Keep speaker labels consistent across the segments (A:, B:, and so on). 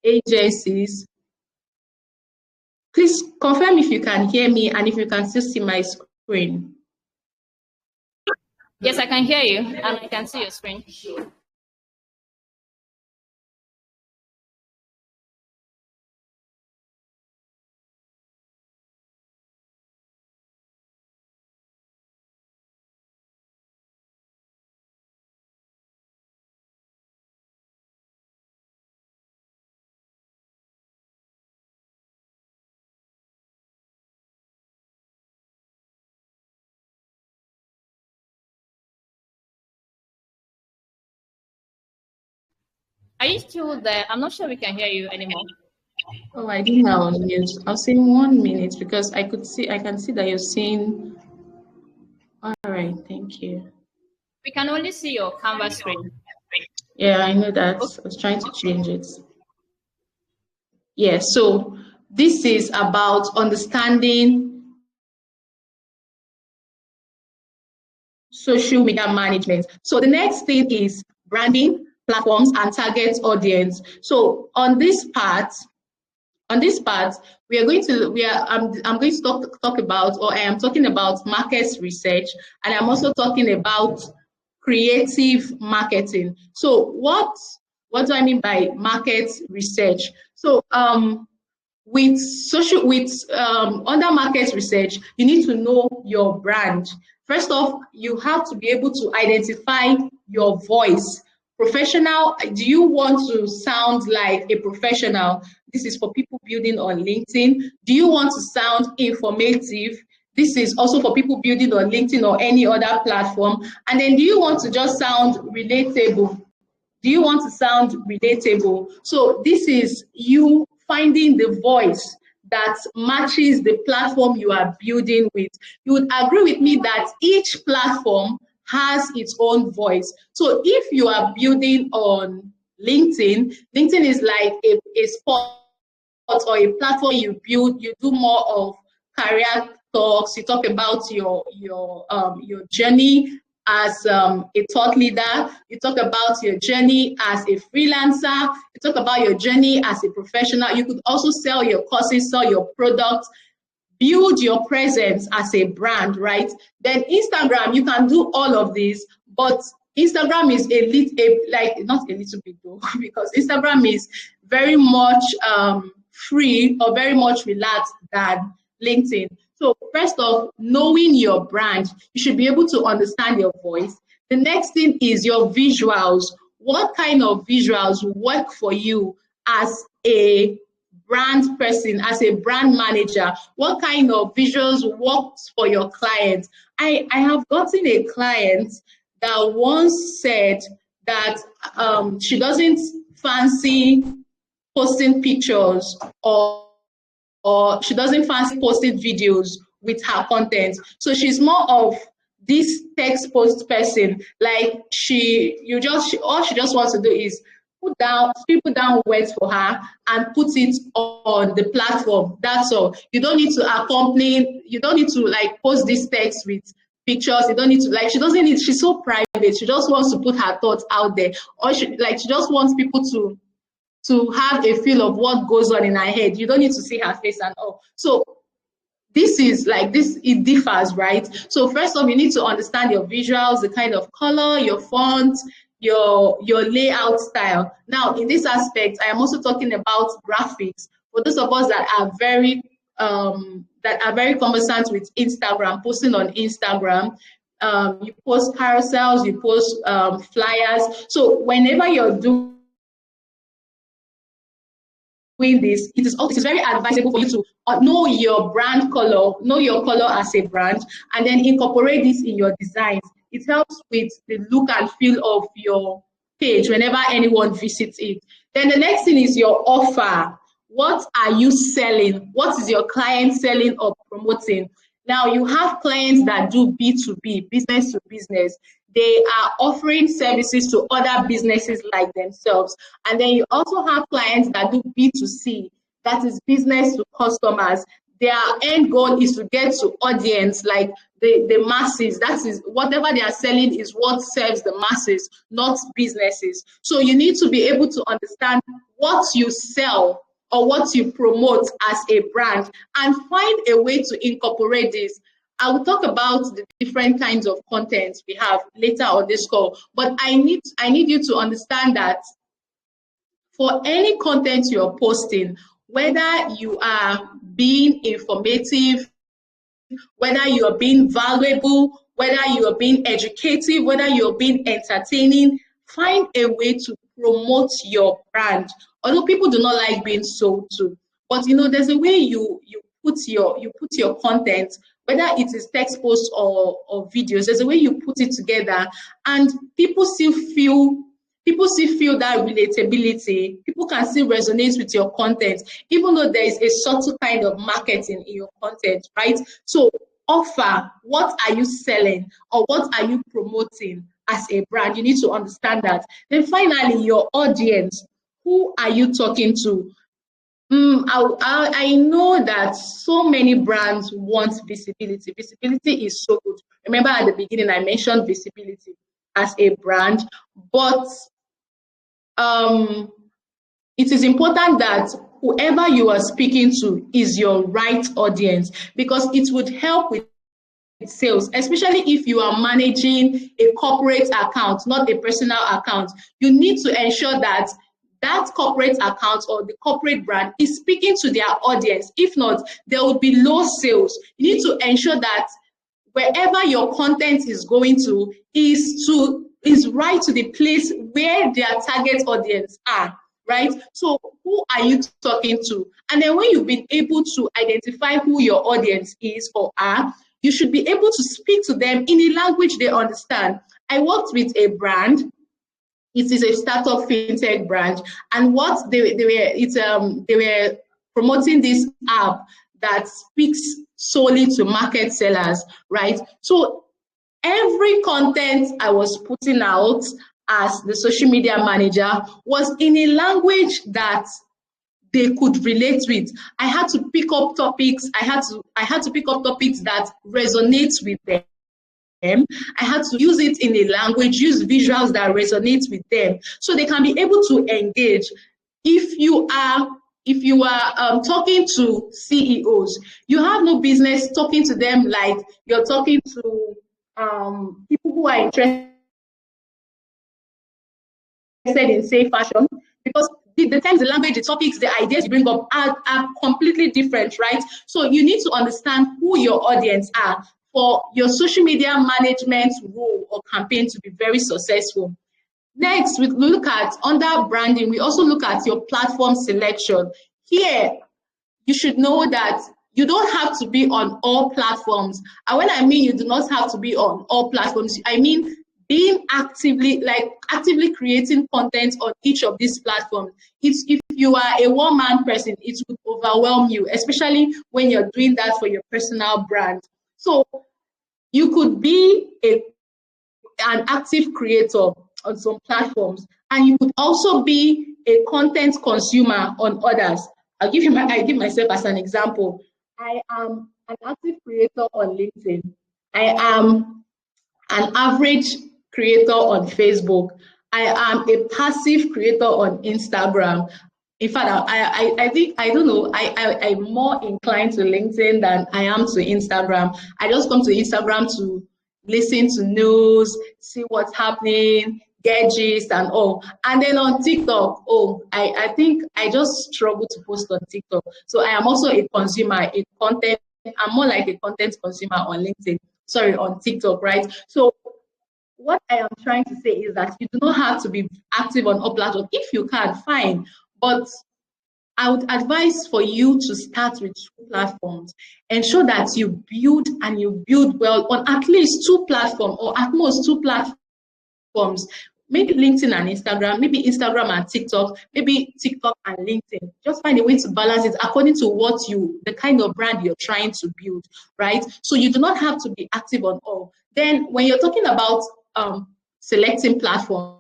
A: agencies. Please confirm if you can hear me and if you can still see my screen.
B: Yes, I can hear you and I can see your screen. Are you still there? I'm not sure we can hear you anymore.
A: Oh, I didn't know on mute. I'll say 1 minute because I can see that you're seeing. All right, thank you.
B: We can only see your canvas screen.
A: Yeah, I know that. I was trying to change it. Yeah, so this is about understanding social media management. So the next thing is branding, platforms, and target audience. So on this part, we are going to I'm going to talk about, or I am talking about market research, and I'm also talking about creative marketing. So what do I mean by market research? So under market research, you need to know your brand. First off, you have to be able to identify your voice. Professional, do you want to sound like a professional? This is for people building on LinkedIn. Do you want to sound informative? This is also for people building on LinkedIn or any other platform. And then do you want to just sound relatable? Do you want to sound relatable? So this is you finding the voice that matches the platform you are building with. You would agree with me that each platform has its own voice. So if you are building on LinkedIn, LinkedIn is like a spot or a platform you build. You do more of career talks. You talk about your journey as a thought leader. You talk about your journey as a freelancer. You talk about your journey as a professional. You could also sell your courses, sell your products, build your presence as a brand, right? Then Instagram, you can do all of this, but Instagram is not a little bit though, because Instagram is very much free or very much relaxed than LinkedIn. So first off, knowing your brand, you should be able to understand your voice. The next thing is your visuals. What kind of visuals work for you as a brand person, as a brand manager? What kind of visuals works for your clients? I have gotten a client that once said that she doesn't fancy posting pictures or she doesn't fancy posting videos with her content. So she's more of this text post person. Like all she just wants to do is put down words for her and put it on the platform. That's all. You don't need to like post this text with pictures. You don't need to, she's so private. She just wants to put her thoughts out there. Or she just wants people to have a feel of what goes on in her head. You don't need to see her face and all. So it differs, right? So first off, you need to understand your visuals, the kind of color, your font, your layout style. Now, in this aspect, I am also talking about graphics. For those of us that are very conversant with Instagram, posting on Instagram, you post carousels, you post flyers. So whenever you're doing this, it is very advisable for you to know your brand color, know your color as a brand, and then incorporate this in your designs. It helps with the look and feel of your page whenever anyone visits it. Then the next thing is your offer. What are you selling? What is your client selling or promoting? Now, you have clients that do B2B, business to business. They are offering services to other businesses like themselves. And then you also have clients that do B2C, that is business to customers. Their end goal is to get to audience, like the masses. That is, whatever they are selling is what serves the masses, not businesses. So you need to be able to understand what you sell or what you promote as a brand, and find a way to incorporate this. I will talk about the different kinds of content we have later on this call, but I need you to understand that for any content you're posting, whether you are being informative, whether you are being valuable, whether you are being educative, whether you're being entertaining, find a way to promote your brand. Although people do not like being sold to, but there's a way you put your content, whether it is text posts or videos, there's a way you put it together, and people still feel that relatability. People can still resonate with your content, even though there is a subtle kind of marketing in your content, right? So offer, what are you selling or what are you promoting as a brand? You need to understand that. Then finally, your audience. Who are you talking to? I know that so many brands want visibility. Visibility is so good. Remember at the beginning, I mentioned visibility as a brand, but it is important that whoever you are speaking to is your right audience, because it would help with sales, especially if you are managing a corporate account, not a personal account. You need to ensure that corporate account or the corporate brand is speaking to their audience. If not, there will be low sales. You need to ensure that wherever your content is going to is right to the place where their target audience are, right? So who are you talking to? And then when you've been able to identify who your audience is or are, you should be able to speak to them in a language they understand. I worked with a brand. It is a startup fintech brand, and what they were promoting this app that speaks solely to market sellers, right? So every content I was putting out as the social media manager was in a language that they could relate with. I had to pick up topics. I had to pick up topics that resonate with them. I had to use it in a language, use visuals that resonate with them, so they can be able to engage. If you are talking to CEOs, you have no business talking to them like you're talking to people who are interested in safe fashion, because the times, the language, the topics, the ideas you bring up are completely different, right? So you need to understand who your audience are for your social media management role or campaign to be very successful. Next, we look at, under branding, we also look at your platform selection. Here, you should know that you don't have to be on all platforms. And when I mean you do not have to be on all platforms, I mean being actively creating content on each of these platforms. If you are a one-man person, it would overwhelm you, especially when you're doing that for your personal brand. So you could be an active creator on some platforms, and you could also be a content consumer on others. I give myself as an example. I am an active creator on LinkedIn. I am an average creator on Facebook. I am a passive creator on Instagram. In fact, I think, I don't know, I'm more inclined to LinkedIn than I am to Instagram. I just come to Instagram to listen to news, see what's happening, get gist and all. And then on TikTok, I think I just struggle to post on TikTok. So I am also a consumer, I'm more like a content consumer on on TikTok, right? So what I am trying to say is that you do not have to be active on all platforms. If you can, fine. But I would advise for you to start with 2 platforms. Ensure that you build well on at least 2 platforms, or at most 2 platforms. Maybe LinkedIn and Instagram, maybe Instagram and TikTok, maybe TikTok and LinkedIn. Just find a way to balance it according to the kind of brand you're trying to build, right? So you do not have to be active on all. Then when you're talking about selecting platforms,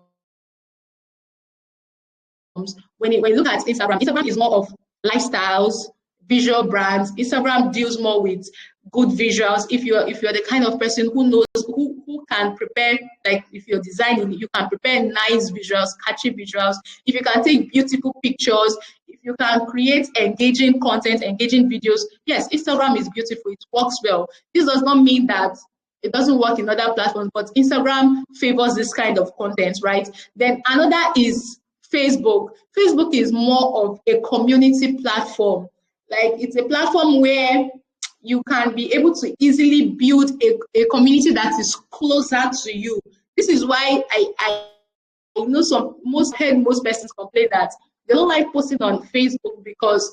A: when you look at Instagram is more of lifestyles, visual brands. Instagram deals more with good visuals. If you're the kind of person who can prepare, like if you're designing, you can prepare nice visuals, catchy visuals. If you can take beautiful pictures, if you can create engaging content, engaging videos, yes, Instagram is beautiful. It works well. This does not mean that it doesn't work in other platforms, but Instagram favors this kind of content, right? Then another is Facebook. Facebook is more of a community platform. Like it's a platform where you can be able to easily build a community that is closer to you. This is why I know most persons complain that they don't like posting on Facebook, because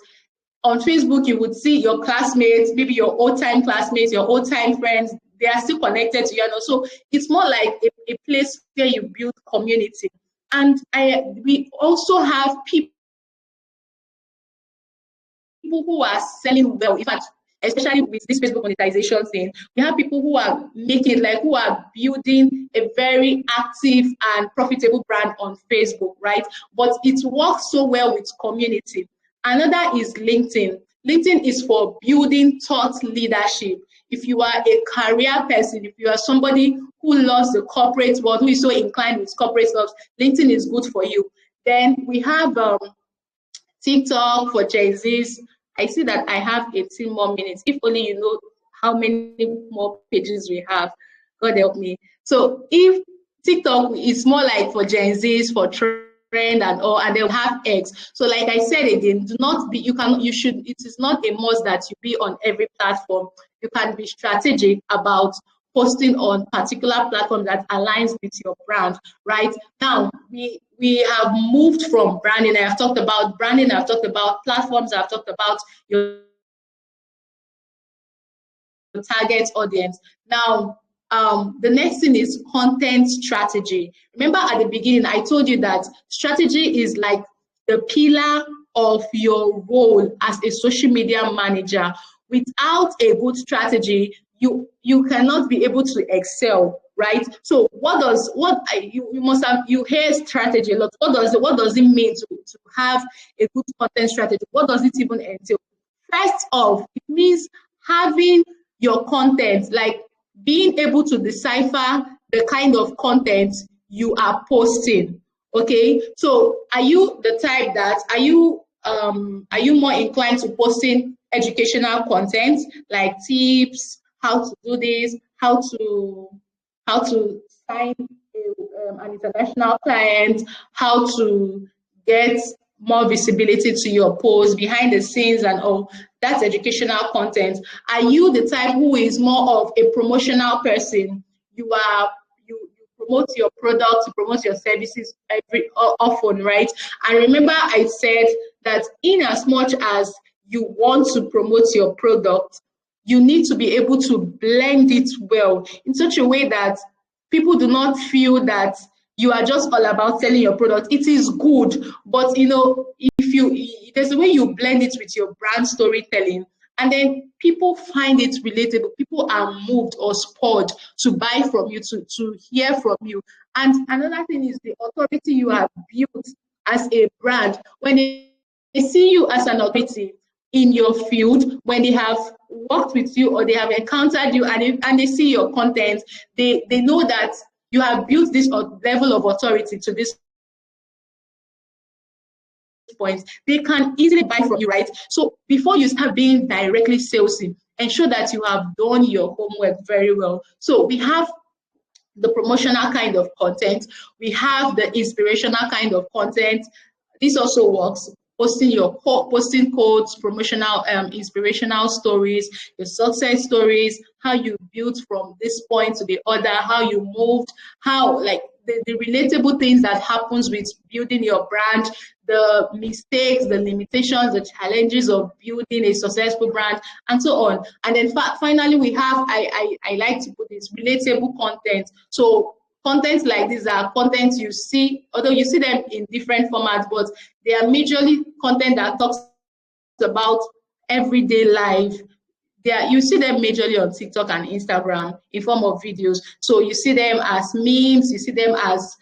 A: on Facebook you would see your classmates, maybe your old-time classmates, your old-time friends, they are still connected to you. And also it's more like a place where you build community. And we also have people who are selling well. In fact, especially with this Facebook monetization thing, we have people who are who are building a very active and profitable brand on Facebook, right? But it works so well with community. Another is LinkedIn. LinkedIn is for building thought leadership. If you are a career person, if you are somebody who loves the corporate world, who is so inclined with corporate stuff, LinkedIn is good for you. Then we have TikTok for Gen Zs. I see that I have 18 more minutes. If only you know how many more pages we have. God help me. So if TikTok is more like for Gen Zs, for trend and all, and they'll have X. So like I said again, do not be, it is not a must that you be on every platform. You can be strategic about posting on particular platform that aligns with your brand. Right now, we have moved from branding. I have talked about branding. I've talked about platforms. I've talked about your target audience. Now, the next thing is content strategy. Remember at the beginning, I told you that strategy is like the pillar of your role as a social media manager. Without a good strategy, you cannot be able to excel, right? So you hear strategy a lot. What does it mean to have a good content strategy? What does it even entail? First off, it means having your content, like being able to decipher the kind of content you are posting. Okay, so are you the type that are you more inclined to posting educational content like tips, how to do this, how to sign an international client, how to get more visibility to your post, behind the scenes and all? That's educational content. Are you the type who is more of a promotional person? You promote your products, you promote your services often, right? And remember, I said that in as much as you want to promote your product, you need to be able to blend it well in such a way that people do not feel that you are just all about selling your product. It is good, but there's a way you blend it with your brand storytelling, and then people find it relatable. People are moved or spurred to buy from you, to hear from you. And another thing is the authority you have built as a brand. When they see you as an authority in your field, when they have worked with you or they have encountered you and they see your content, they know that you have built this level of authority to this point. They can easily buy from you, right? So before you start being directly salesy, ensure that you have done your homework very well. So we have the promotional kind of content. We have the inspirational kind of content. This also works. Posting quotes, promotional, inspirational stories, your success stories, how you built from this point to the other, how you moved, how like the relatable things that happens with building your brand, the mistakes, the limitations, the challenges of building a successful brand, and so on. And then finally, we have, I like to put this, relatable content. So content like these are content you see, although you see them in different formats, but they are majorly content that talks about everyday life. You see them majorly on TikTok and Instagram in form of videos. So you see them as memes, you see them as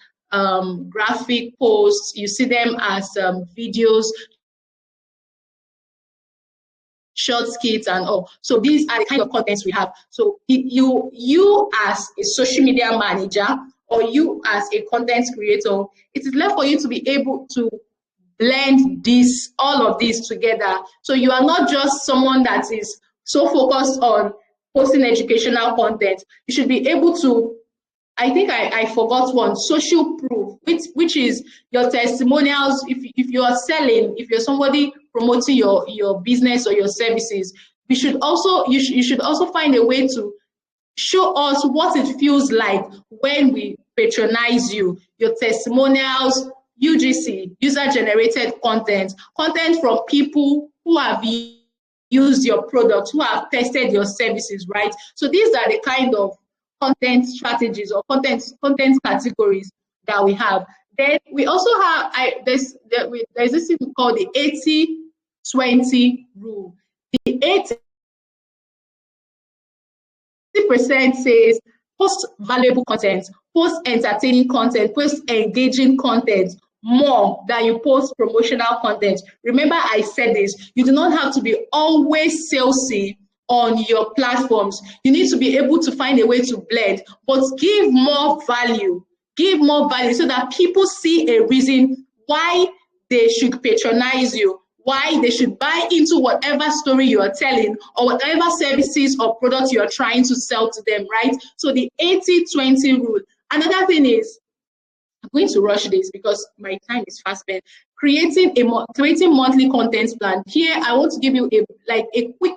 A: graphic posts, you see them as videos short skits and all. So these are the kind of contents we have. So you as a social media manager or you as a content creator, it is left for you to be able to blend all of these together. So you are not just someone that is so focused on posting educational content. You should be able to, I think I forgot one, social proof, which is your testimonials. If you are selling, if you're somebody promoting your business or your services, you should also find a way to show us what it feels like when we patronize you, your testimonials, UGC, user-generated content from people who have used your product, who have tested your services, right? So these are the kind of content strategies or content categories that we have. Then we also have there's this thing called the 80-20 rule. The 80% says post valuable content, post entertaining content, post engaging content more than you post promotional content. Remember, I said this, you do not have to be always salesy on your platforms. You need to be able to find a way to blend, but give more value so that people see a reason why they should patronize you, why they should buy into whatever story you are telling or whatever services or products you are trying to sell to them, right? So the 80-20 rule. Another thing is, I'm going to rush this because my time is fast spent. Creating monthly content plan. Here, I want to give you a quick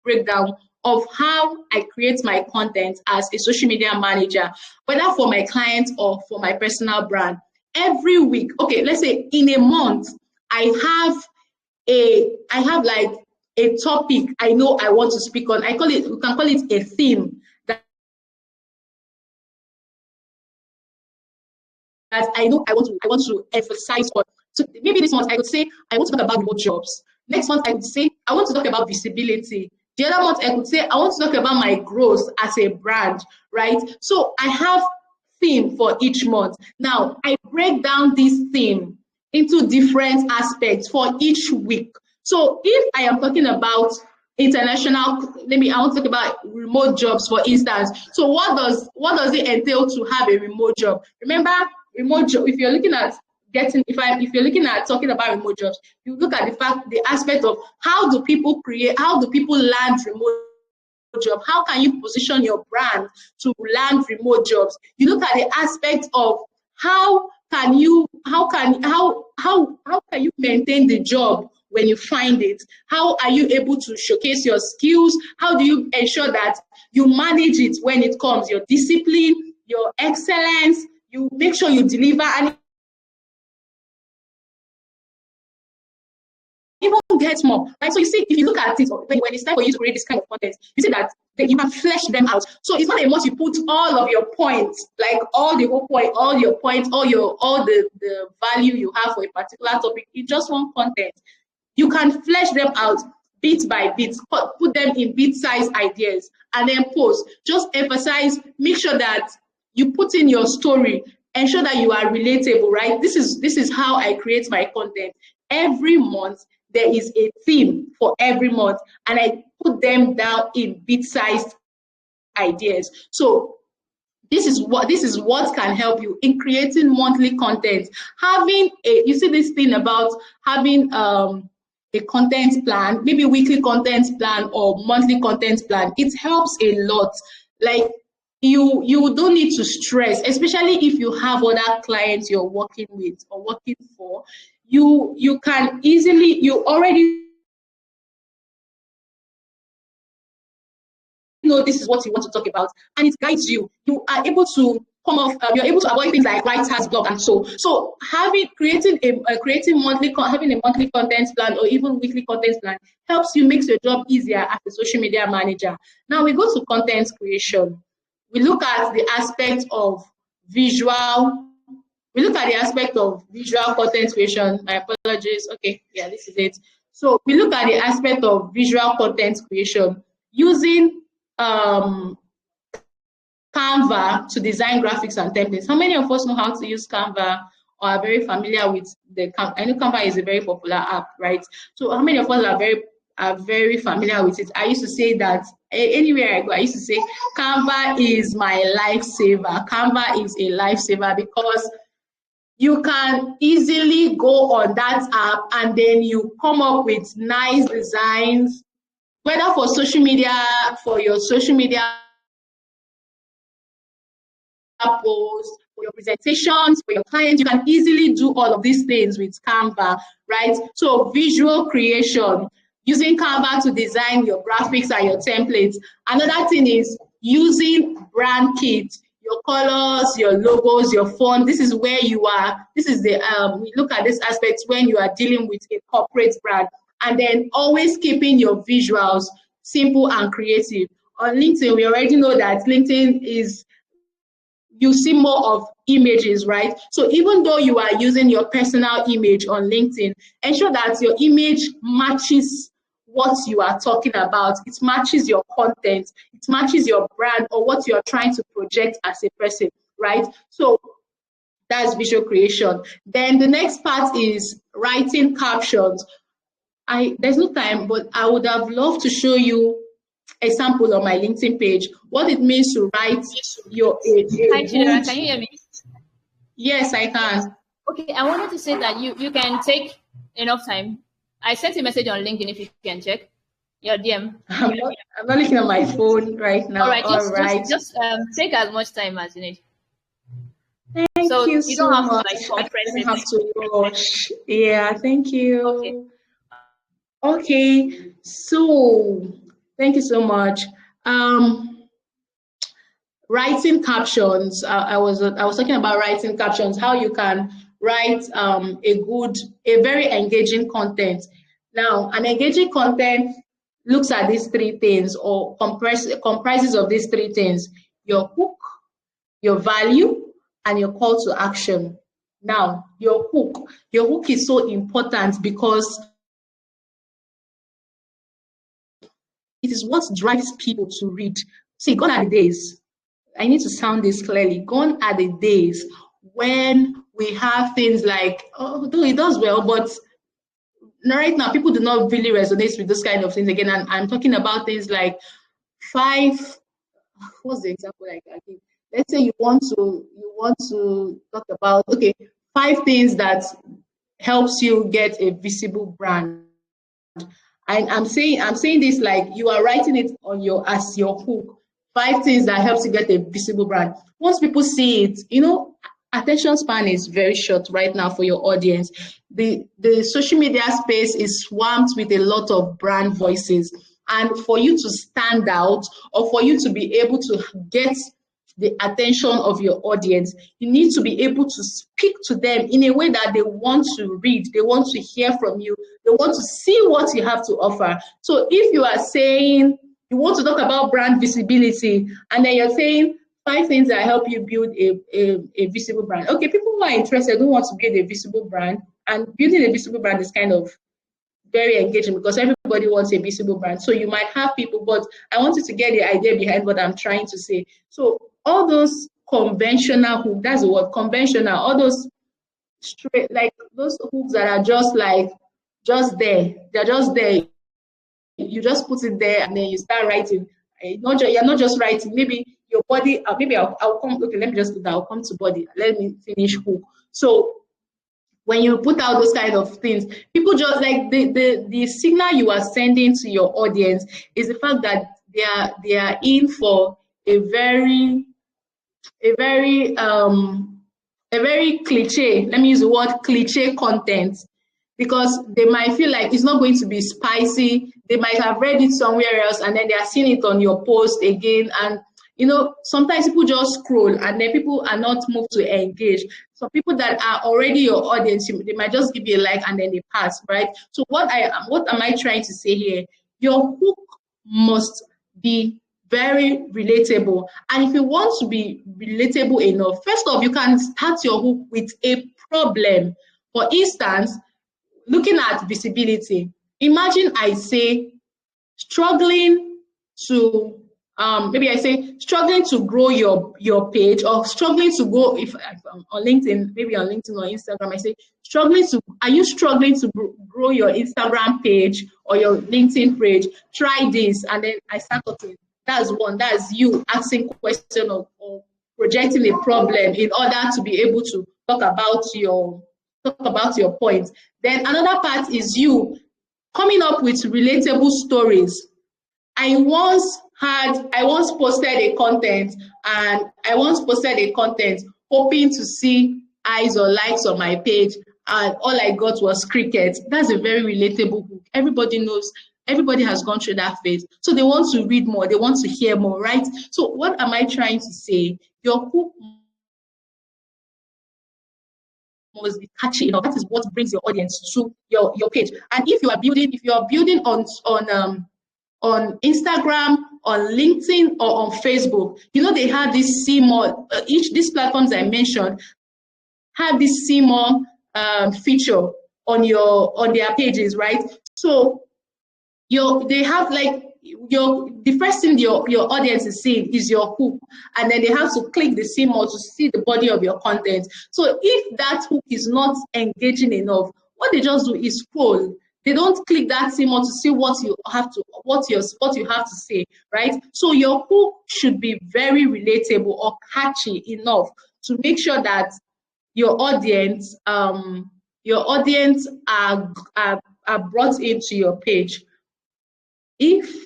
A: breakdown of how I create my content as a social media manager, whether for my clients or for my personal brand. Every week, okay, let's say in a month, I have like a topic I know I want to speak on. We can call it a theme that I know I want to emphasize on. So maybe this month I could say I want to talk about remote jobs. Next month I would say I want to talk about visibility. The other month I could say I want to talk about my growth as a brand, right? So I have theme for each month. Now I break down this theme into different aspects for each week. So if I am talking about international, I want to talk about remote jobs, for instance. So what does it entail to have a remote job? Remember, remote job, if you're looking at talking about remote jobs, you look at the aspect of how do people land remote job? How can you position your brand to land remote jobs? You look at the aspect of how can you maintain the job when you find it? How are you able to showcase your skills? How do you ensure that you manage it when it comes? Your discipline, your excellence, you make sure you deliver and even get more, right? So you see, if you look at it, when it's time for you to create this kind of content, you see that you can flesh them out. So it's not a must you put all of your points, like all the whole point, all your points, all the value you have for a particular topic in just one content. You can flesh them out bit by bit, put them in bit-sized ideas, and then post. Just emphasize, make sure that you put in your story, ensure that you are relatable, right? This is how I create my content. Every month, there is a theme for every month, and I put them down in bit-sized ideas. So this is what can help you in creating monthly content. You see this thing about having a content plan, maybe weekly content plan or monthly content plan. It helps a lot. Like you don't need to stress, especially if you have other clients you're working with or working for. You can easily, you already know this is what you want to talk about, and it guides you. You are able to you're able to avoid things like writer's block and so. So having a monthly content plan or even weekly content plan helps you, makes your job easier as a social media manager. Now we go to content creation. We look at the aspect of visual. We look at the aspect of visual content creation. My apologies. Okay, yeah, this is it. So we look at the aspect of visual content creation using Canva to design graphics and templates. How many of us know how to use Canva or are very familiar with I know Canva is a very popular app, right? So how many of us are very are very familiar with it. I used to say that anywhere I go, I used to say Canva is my lifesaver. Canva is a lifesaver because you can easily go on that app and then you come up with nice designs, whether for social media, for your social media posts, for your presentations, for your clients. You can easily do all of these things with Canva, right? So visual creation, using Canva to design your graphics and your templates. Another thing is using brand kits, your colors, your logos, your font. This is where you are. This is the, we look at this aspect when you are dealing with a corporate brand. And then always keeping your visuals simple and creative. On LinkedIn, we already know that LinkedIn is, you see more of images, right? So even though you are using your personal image on LinkedIn, ensure that your image matches what you are talking about. It matches your content, it matches your brand or what you are trying to project as a person, right? So that's visual creation. Then the next part is writing captions. There's no time, but I would have loved to show you a sample on my LinkedIn page, what it means to write your
B: Hi, Chidera, can you hear me?
A: Yes, I can.
B: Okay, I wanted to say that you can take enough time. I sent a message on LinkedIn if you can check your DM.
A: I'm not looking at my phone right now.
B: All right,
A: All right.
B: just take as much time as you need.
A: Thank
B: So
A: you
B: you
A: so
B: don't have to
A: much.
B: like
A: I
B: compress
A: don't
B: it.
A: have to rush. Yeah, thank
B: Okay.
A: you. Okay, so thank you so much. Writing captions. I was talking about writing captions. How you can write a very engaging content. Now, an engaging content looks at these three things or comprises of these three things: your hook, your value, and your call to action. Now, your hook is so important because it is what drives people to read. See, gone are the days. I need to sound this clearly. Gone are the days when we have things like, oh, though it does well, but right now people do not really resonate with this kind of things again. And I'm talking about things like five. What's the example I give? Let's say you want to talk about, okay, 5 things that helps you get a visible brand. And I'm saying this like you are writing it on your as your hook. 5 things that helps you get a visible brand. Once people see it, attention span is very short right now for your audience. The social media space is swamped with a lot of brand voices. And for you to stand out or for you to be able to get the attention of your audience, you need to be able to speak to them in a way that they want to read, they want to hear from you, they want to see what you have to offer. So if you are saying you want to talk about brand visibility and then you're saying 5 things that help you build a visible brand. Okay, people who are interested who want to build a visible brand, and building a visible brand is kind of very engaging because everybody wants a visible brand. So you might have people, but I want you to get the idea behind what I'm trying to say. So all those conventional hooks, that's the word, conventional, all those straight, like those hooks that are just there, they're just there. You just put it there and then you start writing. You're not just writing, maybe your body, maybe I'll come, okay, let me just do that. I'll come to body. Let me finish hook. So when you put out those kind of things, people just like the signal you are sending to your audience is the fact that they are in for a very a very cliche, let me use the word cliche content, because they might feel like it's not going to be spicy. They might have read it somewhere else and then they are seeing it on your post again. And sometimes people just scroll and then people are not moved to engage. Some people that are already your audience, they might just give you a like and then they pass, right? So what am I trying to say here? Your hook must be very relatable. And if you want to be relatable enough, first off, you can start your hook with a problem. For instance, looking at visibility, imagine I say struggling to maybe I say struggling to grow your page, or struggling to go, if on LinkedIn, maybe on LinkedIn or Instagram, I say are you struggling to grow your Instagram page or your LinkedIn page? Try this. And then I start talking. That's one. That's you asking question or projecting a problem in order to be able to talk about your point. Then another part is you coming up with relatable stories. I once posted a content hoping to see eyes or likes on my page, and all I got was crickets. That's a very relatable hook. Everybody knows, everybody has gone through that phase. So they want to read more, they want to hear more, right? So what am I trying to say? Your hook must be catchy enough. That is what brings your audience to your page. And if you are building on Instagram, on LinkedIn, or on Facebook, they have this see more. These platforms I mentioned have this see more feature on their pages, right? So they have the first thing your audience is seeing is your hook, and then they have to click the see more to see the body of your content. So if that hook is not engaging enough, what they just do is scroll. They don't click that see more to see what you have to say, right? So your hook should be very relatable or catchy enough to make sure that your audience are brought into your page. If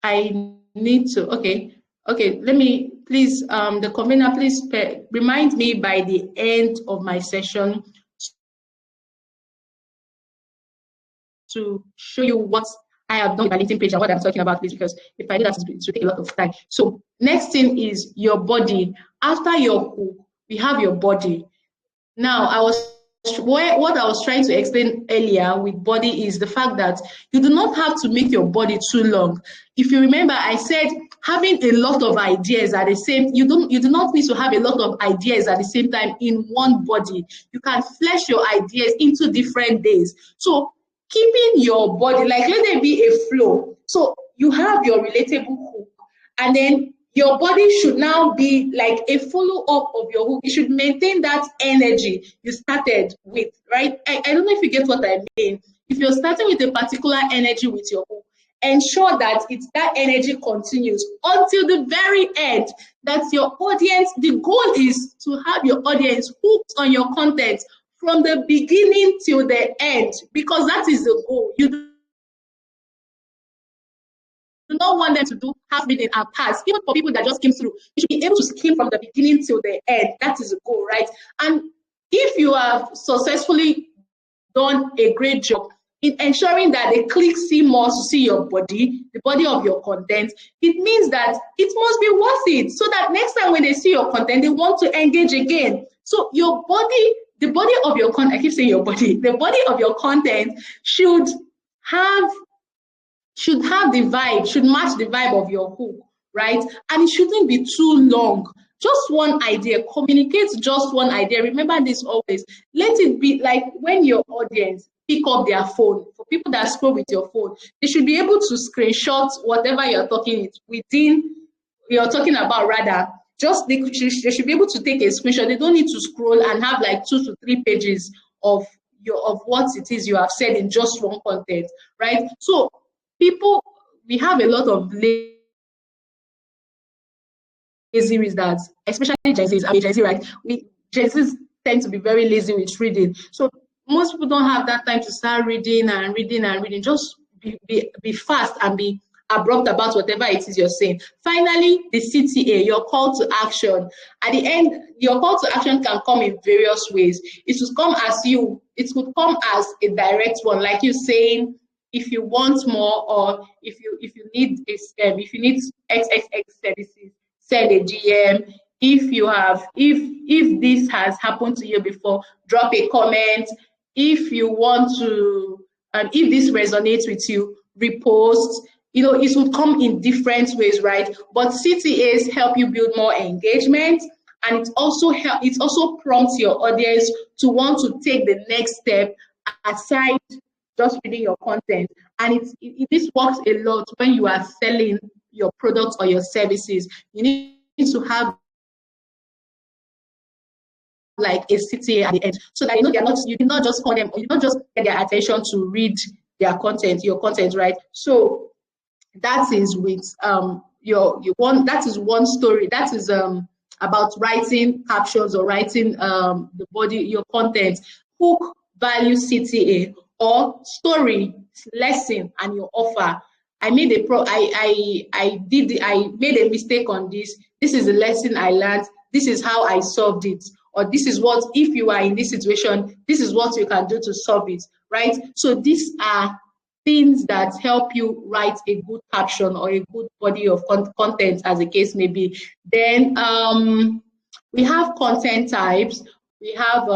A: I need to, okay, let me please, the convener, please remind me by the end of my session to show you what I have done with my LinkedIn page and what I'm talking about, please, because if I do that, it will take a lot of time. So next thing is your body. After your hook, we have your body. Now, what I was trying to explain earlier with body is the fact that you do not have to make your body too long. If you remember, I said having a lot of ideas at the same, you do not need to have a lot of ideas at the same time in one body. You can flesh your ideas into different days. So keeping your body, let there be a flow. So you have your relatable hook, and then your body should now be like a follow-up of your hook. You should maintain that energy you started with, right? I don't know if you get what I mean. If you're starting with a particular energy with your hook, ensure that that energy continues until the very end. That's your audience. The goal is to have your audience hooked on your content from the beginning till the end, because that is the goal. You do not want them to do half reading and pass. Even for people that just came through, you should be able to skim from the beginning till the end. That is the goal, right? And if you have successfully done a great job in ensuring that they click see more to see your body, the body of your content, it means that it must be worth it, so that next time when they see your content, they want to engage again. So your body, the body of your content, I keep saying your body, the body of your content should have the vibe, should match the vibe of your hook, right? And it shouldn't be too long. Just one idea, communicate just one idea. Remember this always. Let it be like when your audience pick up their phone. For people that scroll with your phone, they should be able to screenshot whatever you're talking about, rather. Just they should be able to take a screenshot. They don't need to scroll and have like 2 to 3 pages of what it is you have said in just one content, right? So we have a lot of lazy readers, especially Gen Zs. I'm a Gen Z, right? Gen Zs tend to be very lazy with reading. So most people don't have that time to start reading and reading and reading. Just be fast and be abrupt about whatever it is you're saying. Finally, the CTA, your call to action. At the end, your call to action can come in various ways. It could come as a direct one, like you saying, if you want more, or if you need XXX services, send a DM. If this has happened to you before, drop a comment. If you want to, if this resonates with you, repost. It will come in different ways, right? But CTAs help you build more engagement, and it also prompts your audience to want to take the next step aside just reading your content. And this works a lot when you are selling your products or your services, you need to have like a CTA at the end, so that they're not, you did not just call them, or you did not just get their attention to read their content, your content, right? So that is with your one, that is one story. That is about writing captions or writing the body, your content. Hook, value, CTA, or story, lesson, and your offer. I made a I made a mistake on this. This is a lesson I learned. This is how I solved it. Or this is what, if you are in this situation, this is what you can do to solve it, right? So these are things that help you write a good caption or a good body of content, as the case may be. Then we have content types. We have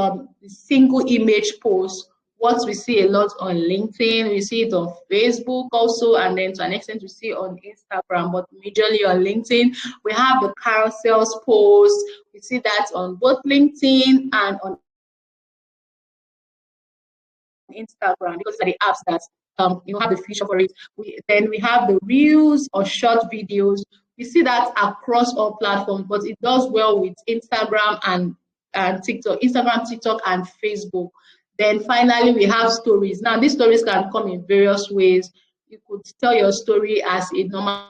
A: single image posts, what we see a lot on LinkedIn, we see it on Facebook also, and then to an extent we see on Instagram, but majorly on LinkedIn. We have the carousels posts. We see that on both LinkedIn and on Instagram, because they're the apps that have the feature for it. Then we have the reels or short videos. We see that across all platforms, but it does well with Instagram and TikTok, Instagram, TikTok, and Facebook. Then finally, we have stories. Now, these stories can come in various ways. You could tell your story as a normal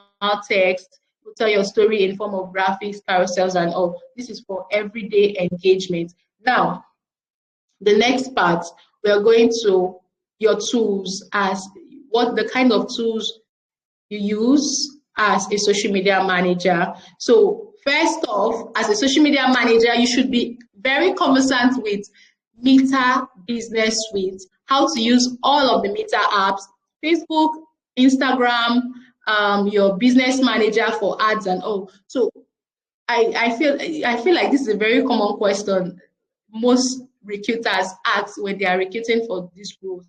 A: text. You could tell your story in form of graphics, carousels, and all. This is for everyday engagement. Now, the next part, we are going to your tools, as what the kind of tools you use as a social media manager. So first off, as a social media manager, you should be very conversant with Meta Business Suite, how to use all of the Meta apps, Facebook, Instagram, your business manager for ads and all. So I feel like this is a very common question most recruiters ask when they are recruiting for this role.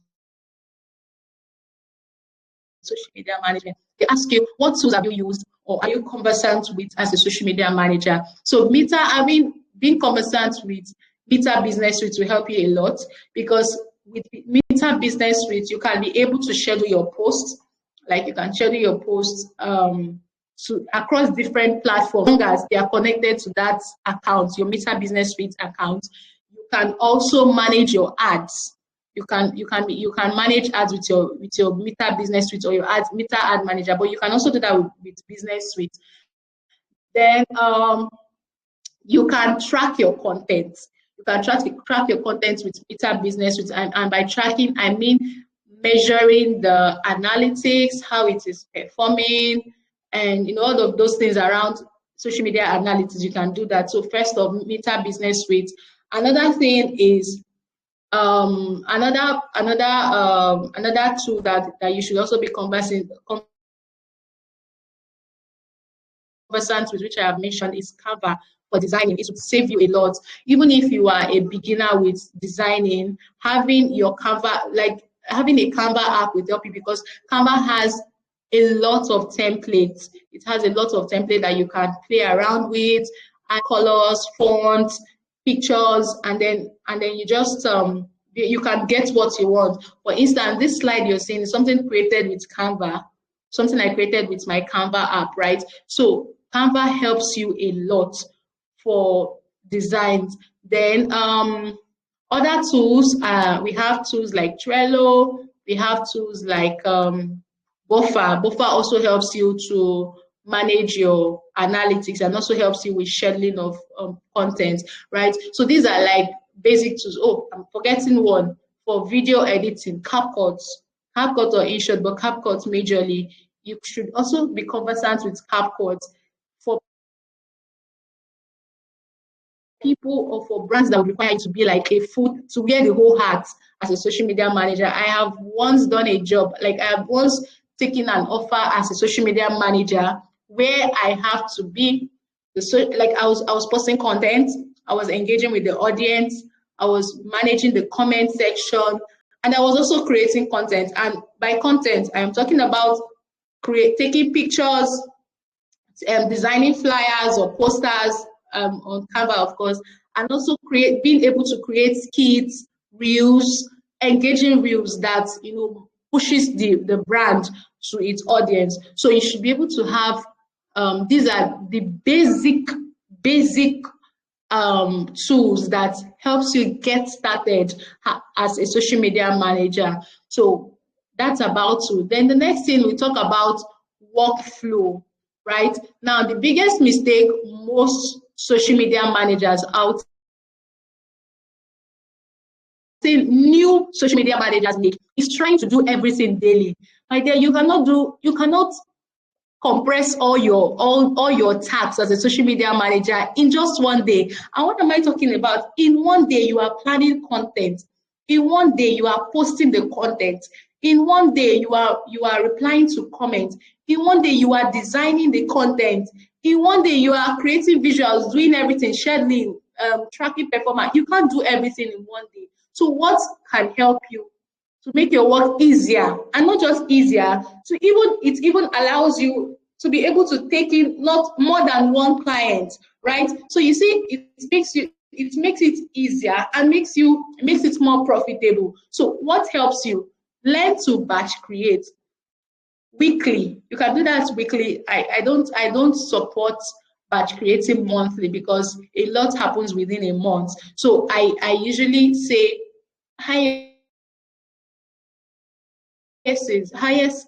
A: Social media management. They ask you, what tools have you used or are you conversant with as a social media manager? So Meta, being conversant with Meta Business Suite will help you a lot, because with Meta Business Suite, you can be able to schedule your posts. Like you can schedule your posts across different platforms, as long as they are connected to that account, your Meta Business Suite account. You can also manage your ads. You can manage ads with your Meta Business Suite or your Meta Ad Manager, but you can also do that with Business Suite. Then you can track your content. You can track your content with Meta Business Suite, and by tracking, I mean measuring the analytics, how it is performing, and all of those things around social media analytics. You can do that. So first of Meta Business Suite. Another thing is another tool that you should also be conversant with, which I have mentioned, is Canva for designing. It would save you a lot. Even if you are a beginner with designing, having your Canva, like having a Canva app will help you, because Canva has a lot of templates. It has a lot of templates that you can play around with, and colors, fonts, pictures, and then you just you can get what you want. For instance, this slide you're seeing is something created with Canva, something I created with my Canva app, right? So Canva helps you a lot for designs. Then other tools, we have tools like Trello, we have tools like Buffer. Buffer also helps you to manage your analytics and also helps you with scheduling of content, right? So these are like basic tools. Oh, I'm forgetting one. For video editing, CapCut or InShot, but CapCut majorly. You should also be conversant with CapCut. For people or for brands that would require you to be like to wear the whole hat as a social media manager. I have once done a job, like I have once taken an offer as a social media manager where I have to be I was posting content, I was engaging with the audience, I was managing the comment section, and I was also creating content. And by content, I am talking about taking pictures, designing flyers or posters on Canva, of course, and also being able to create skits, reels, engaging reels that pushes the brand to its audience. So you should be able to have, these are the basic tools that helps you get started as a social media manager. So that's about to. Then the next thing, we talk about workflow, right? Now, the biggest mistake most social media managers out new social media managers make is trying to do everything daily. My dear, you cannot compress all your tasks as a social media manager in just one day. And what am I talking about? In one day, you are planning content. In one day, you are posting the content. In one day, you are replying to comments. In one day, you are designing the content. In one day, you are creating visuals, doing everything, scheduling, tracking performance. You can't do everything in one day. So what can help you to make your work easier, and not just easier, it even allows you to be able to take in not more than one client, right? So you see, it makes it easier and makes it more profitable. So what helps you? Learn to batch create weekly. You can do that weekly. I don't support batch creating monthly because a lot happens within a month. So I usually say highest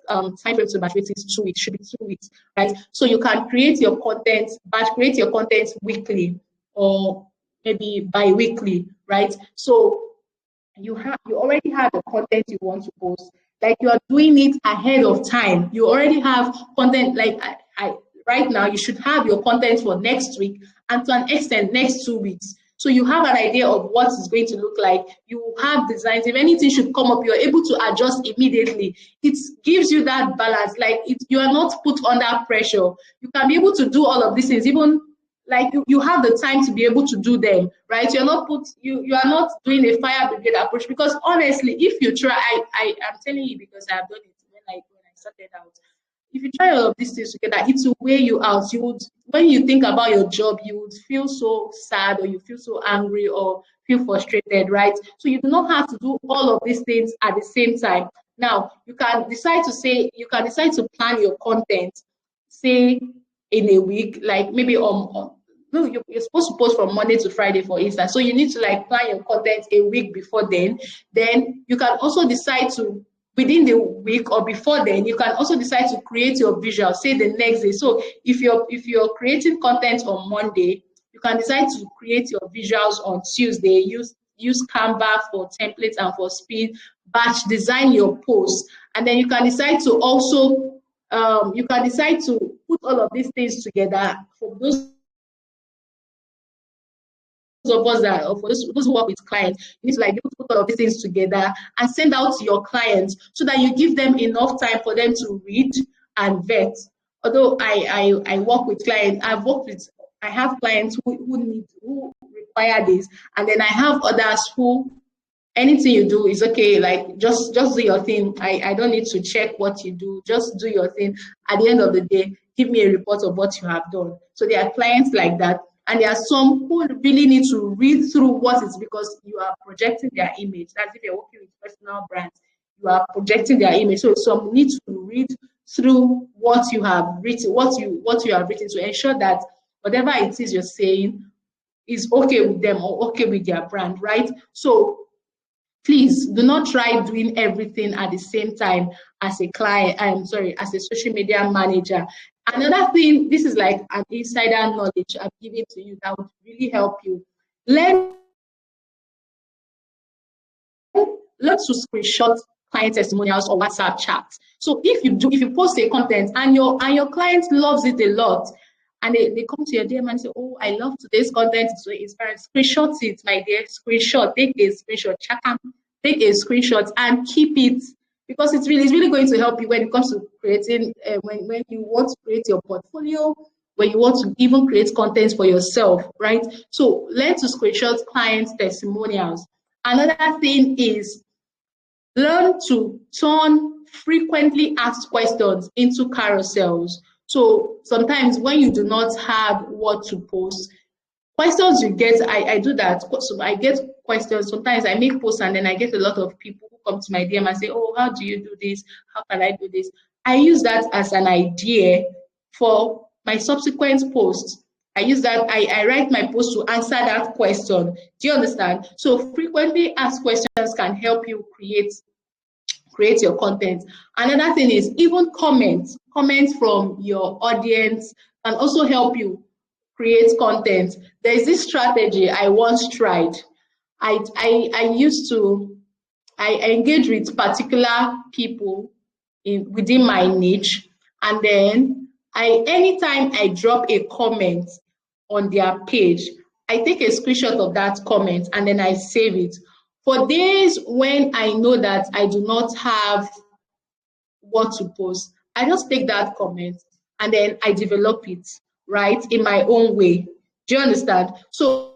A: time frame to batch create is 2 weeks, should be 2 weeks, right? So you can create your content, batch create your content weekly or maybe bi-weekly, right? So you already have the content you want to post, like you are doing it ahead of time. You already have content, like right now you should have your content for next week and to an extent next 2 weeks. So you have an idea of what it's going to look like. You have designs. If anything should come up, you're able to adjust immediately. It gives you that balance. Like you are not put under pressure. You can be able to do all of these things, even like you have the time to be able to do them, right? You're not you are not doing a fire brigade approach, because honestly, if you try, I'm telling you because I've done it when I started out. If you try all of these things together, it will wear you out. You would, when you think about your job, you would feel so sad, or you feel so angry, or feel frustrated, right? So you do not have to do all of these things at the same time. Now, you can decide to plan your content, say in a week, like maybe no, you're supposed to post from Monday to Friday, for instance. So you need to like plan your content a week before then. Then you can also decide to, within the week or before then, you can also decide to create your visual, say the next day. So if you're creating content on Monday, you can decide to create your visuals on Tuesday. Use Canva for templates and for speed. Batch design your posts, and then you can decide to also put all of these things together. For those of us that, or for those who work with clients, you need to like be able to put all of these things together and send out to your clients so that you give them enough time for them to read and vet. Although I work with clients, I have clients who require this, and then I have others who anything you do is okay, like just do your thing. I don't need to check what you do, just do your thing. At the end of the day, give me a report of what you have done. So there are clients like that, and there are some who really need to read through what it's, because you are projecting their image. That's if you're working with personal brands, you are projecting their image. So some need to read through what you have written, what you have written, to ensure that whatever it is you're saying is okay with them or okay with their brand, right? So please do not try doing everything at the same time as a client, as a social media manager. Another thing, this is like an insider knowledge I'm giving to you that would really help you. Learn to screenshot client testimonials or WhatsApp chats. So if you post a content and your client loves it a lot, and they come to your DM and say, oh, I love today's content, it's so inspiring. Screenshot it, my dear. Take a screenshot, take a screenshot and keep it, because it's really going to help you when it comes to creating, when you want to create your portfolio, when you want to even create content for yourself, right? So learn to screenshot clients' testimonials. Another thing is learn to turn frequently asked questions into carousels. So sometimes when you do not have what to post, questions you get, I do that. So I get questions. Sometimes I make posts and then I get a lot of people who come to my DM and say, oh, how do you do this? How can I do this? I use that as an idea for my subsequent posts. I use that, I write my post to answer that question. Do you understand? So frequently asked questions can help you create your content. Another thing is even comments from your audience can also help you create content. There's this strategy I once tried. I engage with particular people within my niche, and then anytime I drop a comment on their page, I take a screenshot of that comment and then I save it. For days when I know that I do not have what to post, I just take that comment and then I develop it, right, in my own way. Do you understand? So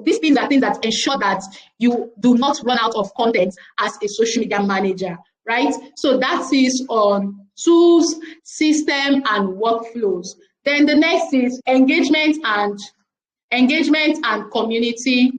A: these things are things that ensure that you do not run out of content as a social media manager, right? So that is on tools, system, and workflows. Then the next is engagement and community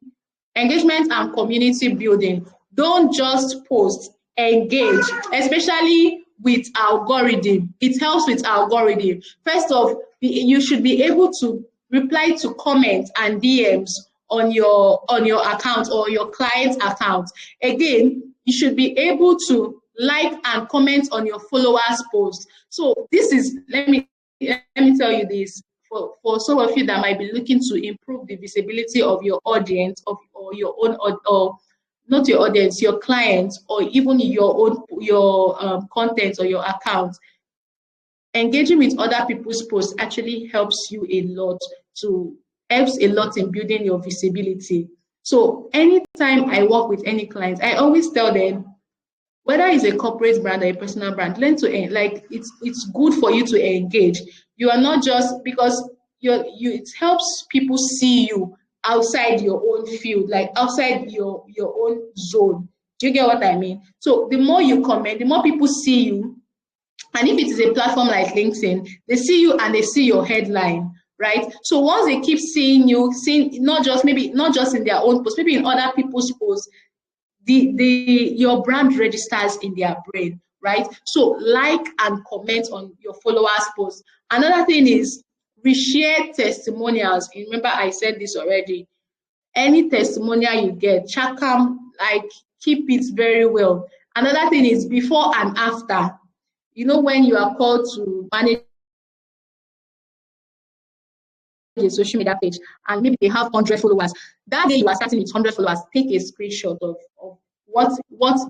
A: building. Don't just post, engage, especially with algorithm. It helps with algorithm. First off, you should be able to reply to comments and DMs on your account or your client's account. Again, you should be able to like and comment on your followers' posts. So this is, let me tell you this, for some of you that might be looking to improve the visibility of your audience, or your own, or not your audience, your clients, or even your content or your account. Engaging with other people's posts actually helps you a lot in building your visibility. So anytime I work with any clients, I always tell them, whether it's a corporate brand or a personal brand, learn to it's good for you to engage. You are not just, because it helps people see you outside your own field, like outside your own zone. Do you get what I mean? So the more you comment, the more people see you. And if it is a platform like LinkedIn, they see you and they see your headline, right? So once they keep seeing you, not just in their own post, maybe in other people's posts, your brand registers in their brain, right? So like and comment on your followers' posts. Another thing is reshare testimonials. Remember, I said this already. Any testimonial you get, check them, like keep it very well. Another thing is before and after. You know, when you are called to manage a social media page and maybe they have 100 followers, that day you are starting with 100 followers, take a screenshot of what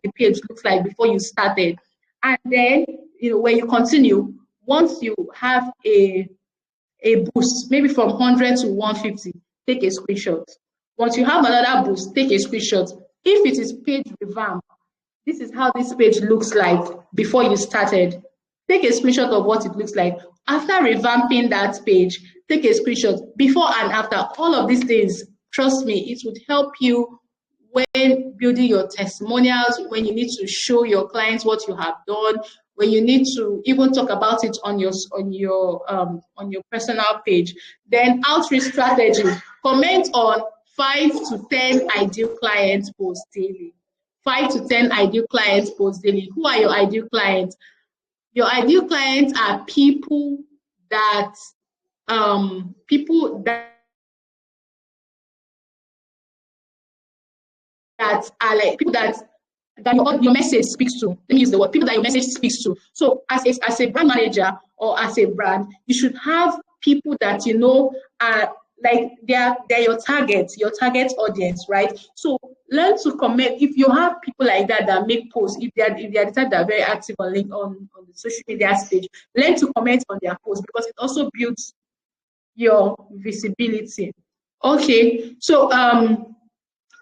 A: the page looks like before you started. And then, when you continue, once you have a boost, maybe from 100 to 150, take a screenshot. Once you have another boost, take a screenshot. If it is page revamp, this is how this page looks like before you started. Take a screenshot of what it looks like. After revamping that page, take a screenshot before and after. All of these things, trust me, it would help you when building your testimonials, when you need to show your clients what you have done, when you need to even talk about it on your personal page. Then outreach strategy. Comment on 5 to 10 ideal client posts daily. 5 to 10 ideal clients posts daily. Who are your ideal clients? Your ideal clients are people that are like people that your message speaks to. Let me use the word, people that your message speaks to. So as a brand manager or as a brand, you should have people that are like they're your target audience, right? So learn to comment. If you have people like that make posts, if they are the type that are very active on the social media stage, learn to comment on their posts, because it also builds your visibility. Okay, so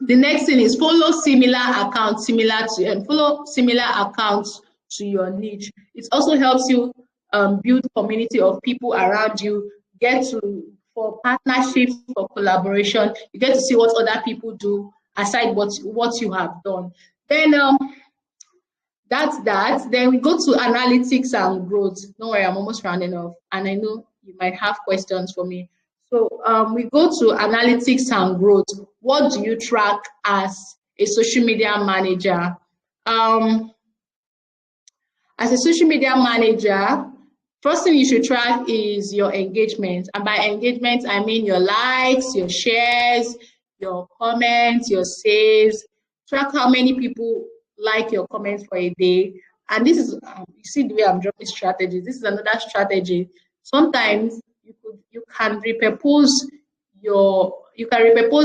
A: the next thing is follow similar accounts to your niche. It also helps you build community of people around you, for partnerships, for collaboration. You get to see what other people do aside what you have done. Then that's that. Then we go to analytics and growth. Don't worry, I'm almost rounding off, and I know you might have questions for me. So we go to analytics and growth. What do you track as a social media manager? As a social media manager, first thing you should track is your engagement. And by engagement, I mean your likes, your shares, your comments, your saves. Track how many people like your comments for a day. And this is, you see the way I'm dropping strategies. This is another strategy. Sometimes you can repurpose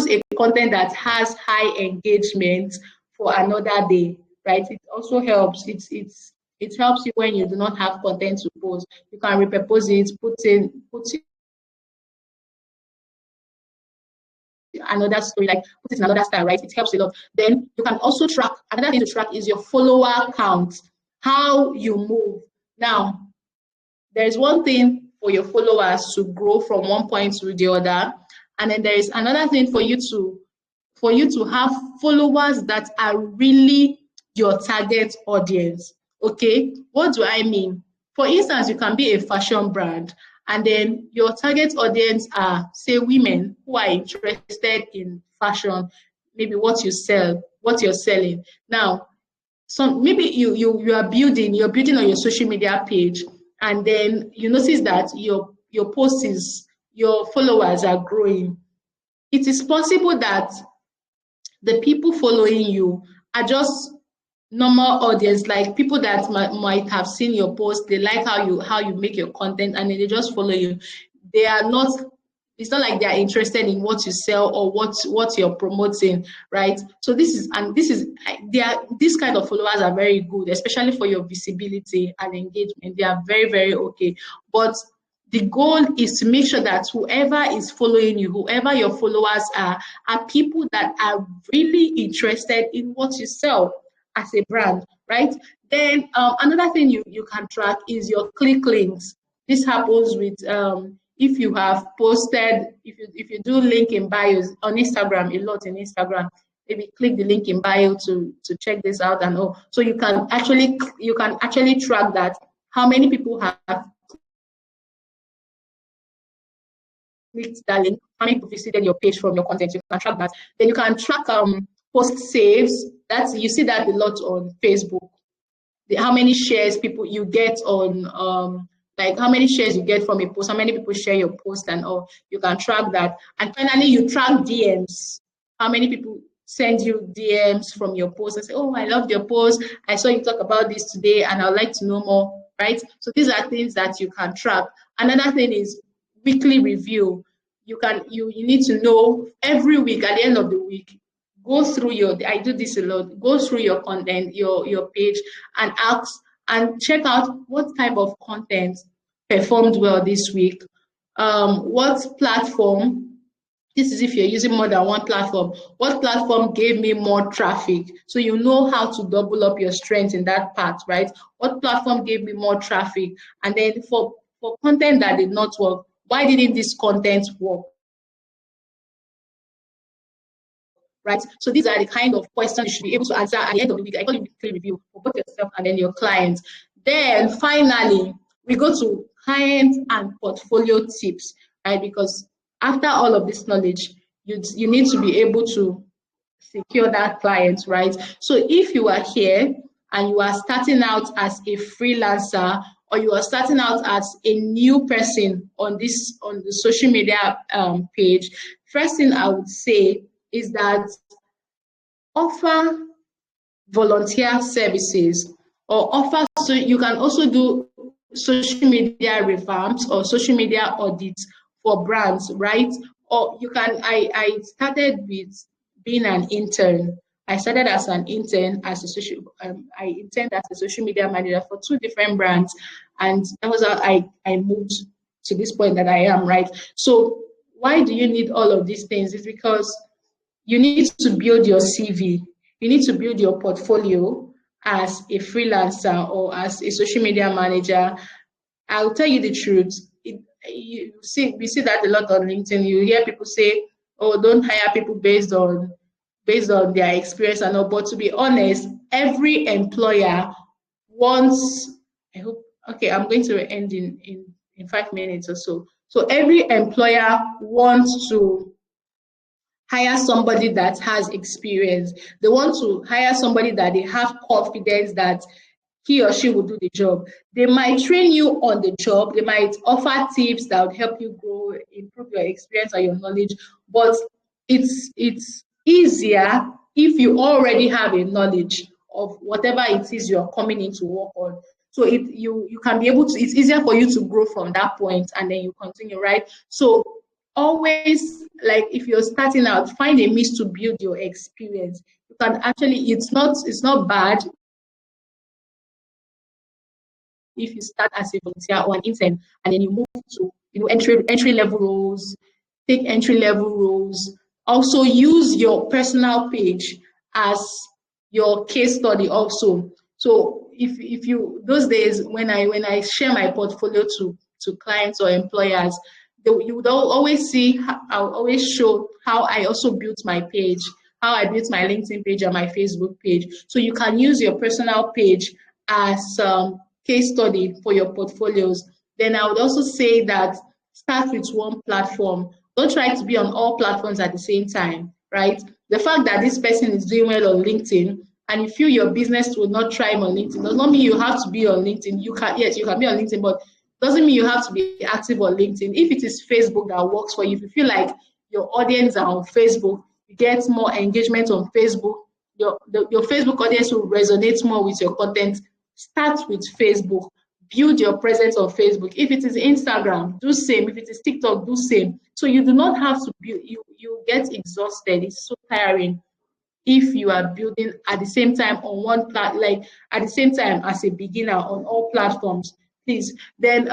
A: a content that has high engagement for another day, right? It also helps. It helps you when you do not have content to post. You can repurpose it, put in another story, like put it in another style, right? It helps a lot. Then you can also track, another thing to track is your follower count, how you move. Now, there's one thing for your followers to grow from one point to the other. And then there is another thing for you to have followers that are really your target audience. Okay, what do I mean? For instance, you can be a fashion brand and then your target audience are, say, women who are interested in fashion, maybe what you sell, what you're selling. Now, maybe you're building on your social media page, and then you notice that your posts, your followers are growing. It is possible that the people following you are just normal audience, like people that might have seen your post, they like how you make your content, and then they just follow you. They are not, it's not like they are interested in what you sell or what you're promoting, right? So these kind of followers are very good, especially for your visibility and engagement. They are very, very okay. But the goal is to make sure that whoever is following you, whoever your followers are people that are really interested in what you sell as a brand, right? Then another thing you can track is your click links. This happens with if you have posted, if you do link in bios on Instagram, a lot in Instagram, maybe click the link in bio to check this out and all. So you can actually track that, how many people have clicked that link, how many people visited your page from your content. You can track that. Then you can track post saves. You see that a lot on Facebook. How many shares people you get on like how many shares you get from a post, how many people share your post and all. You can track that. And finally, you track DMs. How many people send you DMs from your post and say, oh, I loved your post. I saw you talk about this today and I'd like to know more, right? So these are things that you can track. Another thing is weekly review. You need to know every week, at the end of the week, go through I do this a lot, go through your content, your page, and ask and check out what type of content performed well this week. What platform, this is if you're using more than one platform, what platform gave me more traffic? So you know how to double up your strength in that part, right? What platform gave me more traffic? And then for content that did not work, why didn't this content work? Right? So these are the kind of questions you should be able to answer at the end of the week. I call it weekly review for both yourself and then your clients. Then finally, we go to client and portfolio tips, right? Because after all of this knowledge, you need to be able to secure that client, right? So if you are here and you are starting out as a freelancer, or you are starting out as a new person on the social media page, first thing I would say is that offer volunteer services, or offer, so you can also do social media revamps or social media audits for brands, right? Or you can, I started with being an intern. I started as an intern as a I interned as a social media manager for 2 different brands, and that was how I moved to this point that I am, right? So why do you need all of these things? It's because you need to build your CV. You need to build your portfolio as a freelancer or as a social media manager. I'll tell you the truth. We see that a lot on LinkedIn. You hear people say, "Oh, don't hire people based on their experience and all." But to be honest, every employer wants. I hope. Okay, I'm going to end in 5 minutes or so. So every employer wants to hire somebody that has experience. They want to hire somebody that they have confidence that he or she will do the job. They might train you on the job. They might offer tips that would help you grow, improve your experience or your knowledge. But it's easier if you already have a knowledge of whatever it is you're coming in to work on. So you can be able to, it's easier for you to grow from that point and then you continue, right? So always, like if you're starting out, find a means to build your experience. You can actually, it's not bad if you start as a volunteer or an intern and then you move to entry level roles, take entry level roles. Also use your personal page as your case study also. So if you, those days when I share my portfolio to clients or employers, you would always see, I'll always show how I also built my page, how I built my LinkedIn page and my Facebook page. So you can use your personal page as case study for your portfolios. Then I would also say that start with one platform. Don't try to be on all platforms at the same time, right? The fact that this person is doing well on LinkedIn and you feel your business will not thrive on LinkedIn does not mean you have to be on LinkedIn. You can, yes, you can be on LinkedIn, but doesn't mean you have to be active on LinkedIn. If it is Facebook that works for you, if you feel like your audience are on Facebook, you get more engagement on Facebook, your Facebook audience will resonate more with your content. Start with Facebook. Build your presence on Facebook. If it is Instagram, do same. If it is TikTok, do same. So you do not have to build, you get exhausted. It's so tiring if you are building at the same time on one like at the same time as a beginner on all platforms, please. Then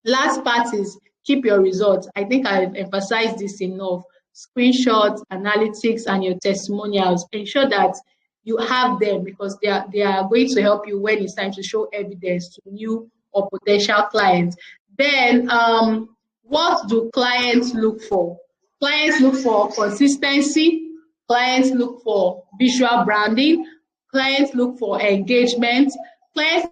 A: last part is keep your results. I think I've emphasized this enough. Screenshots, analytics, and your testimonials. Ensure that you have them because they are going to help you when it's time to show evidence to new or potential clients. Then what do clients look for? Clients look for consistency. Clients look for visual branding. Clients look for engagement. Clients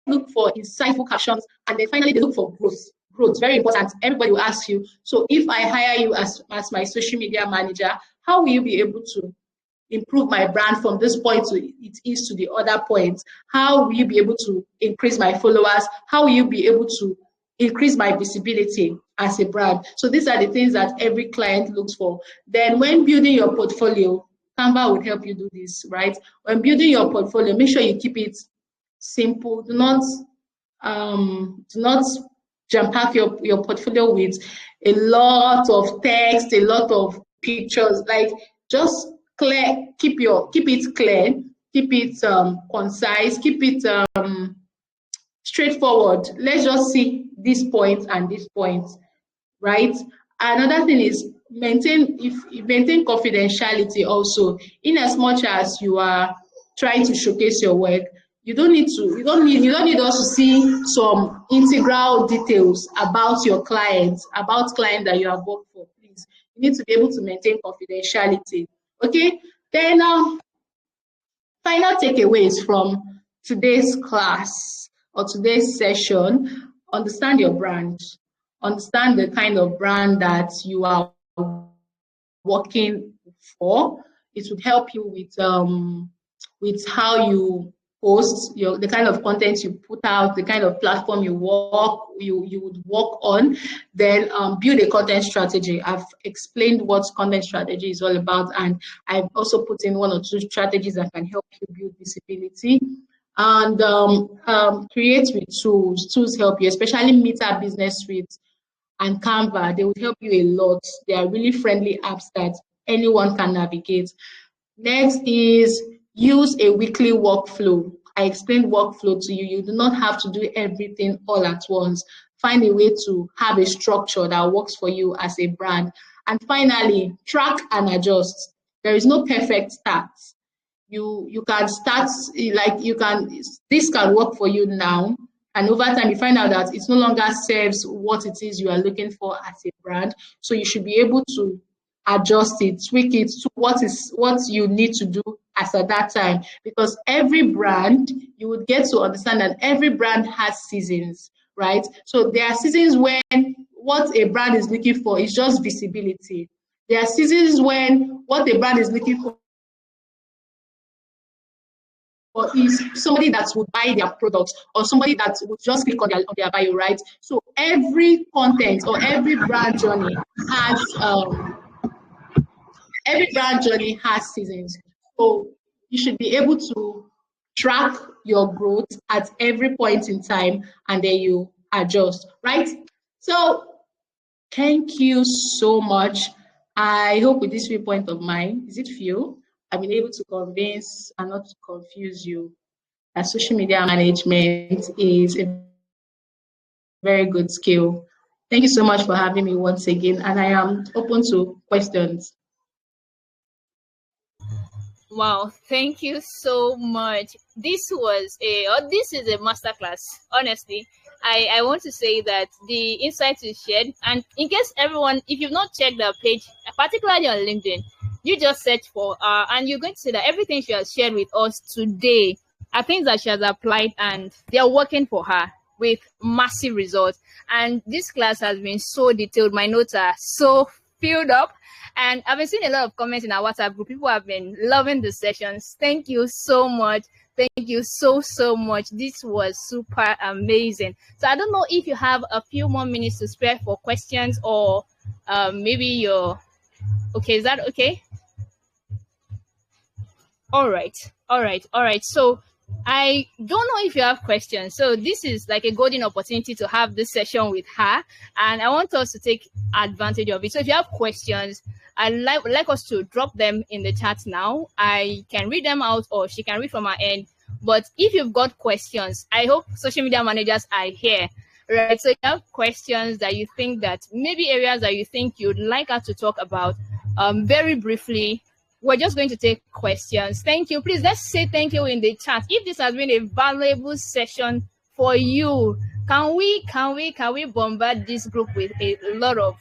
A: look for insightful captions, and then finally they look for growth. Growth, very important. Everybody will ask you, so if I hire you as my social media manager, how will you be able to improve my brand from this point to it is to the other point? How will you be able to increase my followers? How will you be able to increase my visibility as a brand? So these are the things that every client looks for. Then when building your portfolio, Canva would help you do this, right? When building your portfolio, make sure you keep it simple. Do not jam pack your portfolio with a lot of text, a lot of pictures. Like just clear, keep it clear, keep it concise, keep it straightforward. Let's just see this point and this point, right? Another thing is maintain confidentiality also. In as much as you are trying to showcase your work, you don't need us to see some integral details about your clients, that you have worked for. Please, you need to be able to maintain confidentiality. Okay. Then final takeaways from today's class or today's session: understand your brand, understand the kind of brand that you are working for. It would help you with how you post, the kind of content you put out, the kind of platform you would work on. Then build a content strategy. I've explained what content strategy is all about, and I've also put in one or two strategies that can help you build visibility. And create with tools. Tools help you, especially Meta Business Suite and Canva. They will help you a lot. They are really friendly apps that anyone can navigate. Next is use a weekly workflow. I explained workflow to you. You do not have to do everything all at once. Find a way to have a structure that works for you as a brand. And finally, track and adjust. There is no perfect start. You can start, this can work for you now, and over time you find out that it no longer serves what it is you are looking for as a brand. So you should be able to adjust it, tweak it to what you need to do as at that time, because every brand, you would get to understand that every brand has seasons, right? So there are seasons when what a brand is looking for is just visibility. There are seasons when what a brand is looking for is somebody that would buy their products or somebody that would just click on their bio, right? So every content or every brand journey has seasons. So you should be able to track your growth at every point in time and then you adjust, right? So thank you so much. I hope with this viewpoint of mine, is it few? I've been able to convince and not to confuse you that social media management is a very good skill. Thank you so much for having me once again, and I am open to questions.
B: Wow, thank you so much. This is a masterclass. Honestly, I want to say that the insights you shared, and in case everyone, if you've not checked the page, particularly on LinkedIn, you just search for and you're going to see that everything she has shared with us today are things that she has applied and they are working for her with massive results. And this class has been so detailed. My notes are so filled up. And I've been seeing a lot of comments in our WhatsApp group. People have been loving the sessions. Thank you so much. Thank you so much. This was super amazing. So I don't know if you have a few more minutes to spare for questions, or maybe you're okay. Is that okay? All right. So I don't know if you have questions. So this is like a golden opportunity to have this session with her, and I want us to take advantage of it. So if you have questions, I'd like us to drop them in the chat now. I can read them out or she can read from her end. But if you've got questions, I hope social media managers are here, right? So if you have questions that you think that maybe areas that you think you'd like us to talk about, very briefly, we're just going to take questions. Thank you. Please, let's say thank you in the chat. If this has been a valuable session for you, can we bombard this group with a lot of,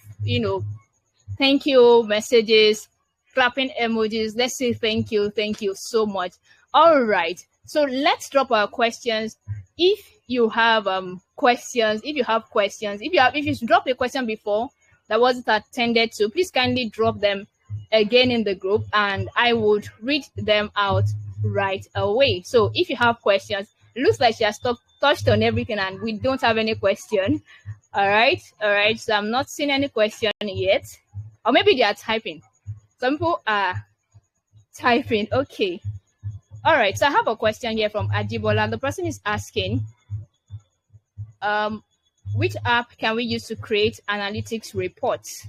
B: thank you messages, clapping emojis? Let's say thank you so much. All right. So let's drop our questions. If you have questions, if you dropped a question before that wasn't attended to, please kindly drop them again in the group and I would read them out right away. So if you have questions, it looks like she has touched on everything and we don't have any question. All right. So I'm not seeing any question yet. Or maybe they are typing. Some people are typing. Okay. All right. So I have a question here from Ajibola. The person is asking, which app can we use to create analytics reports?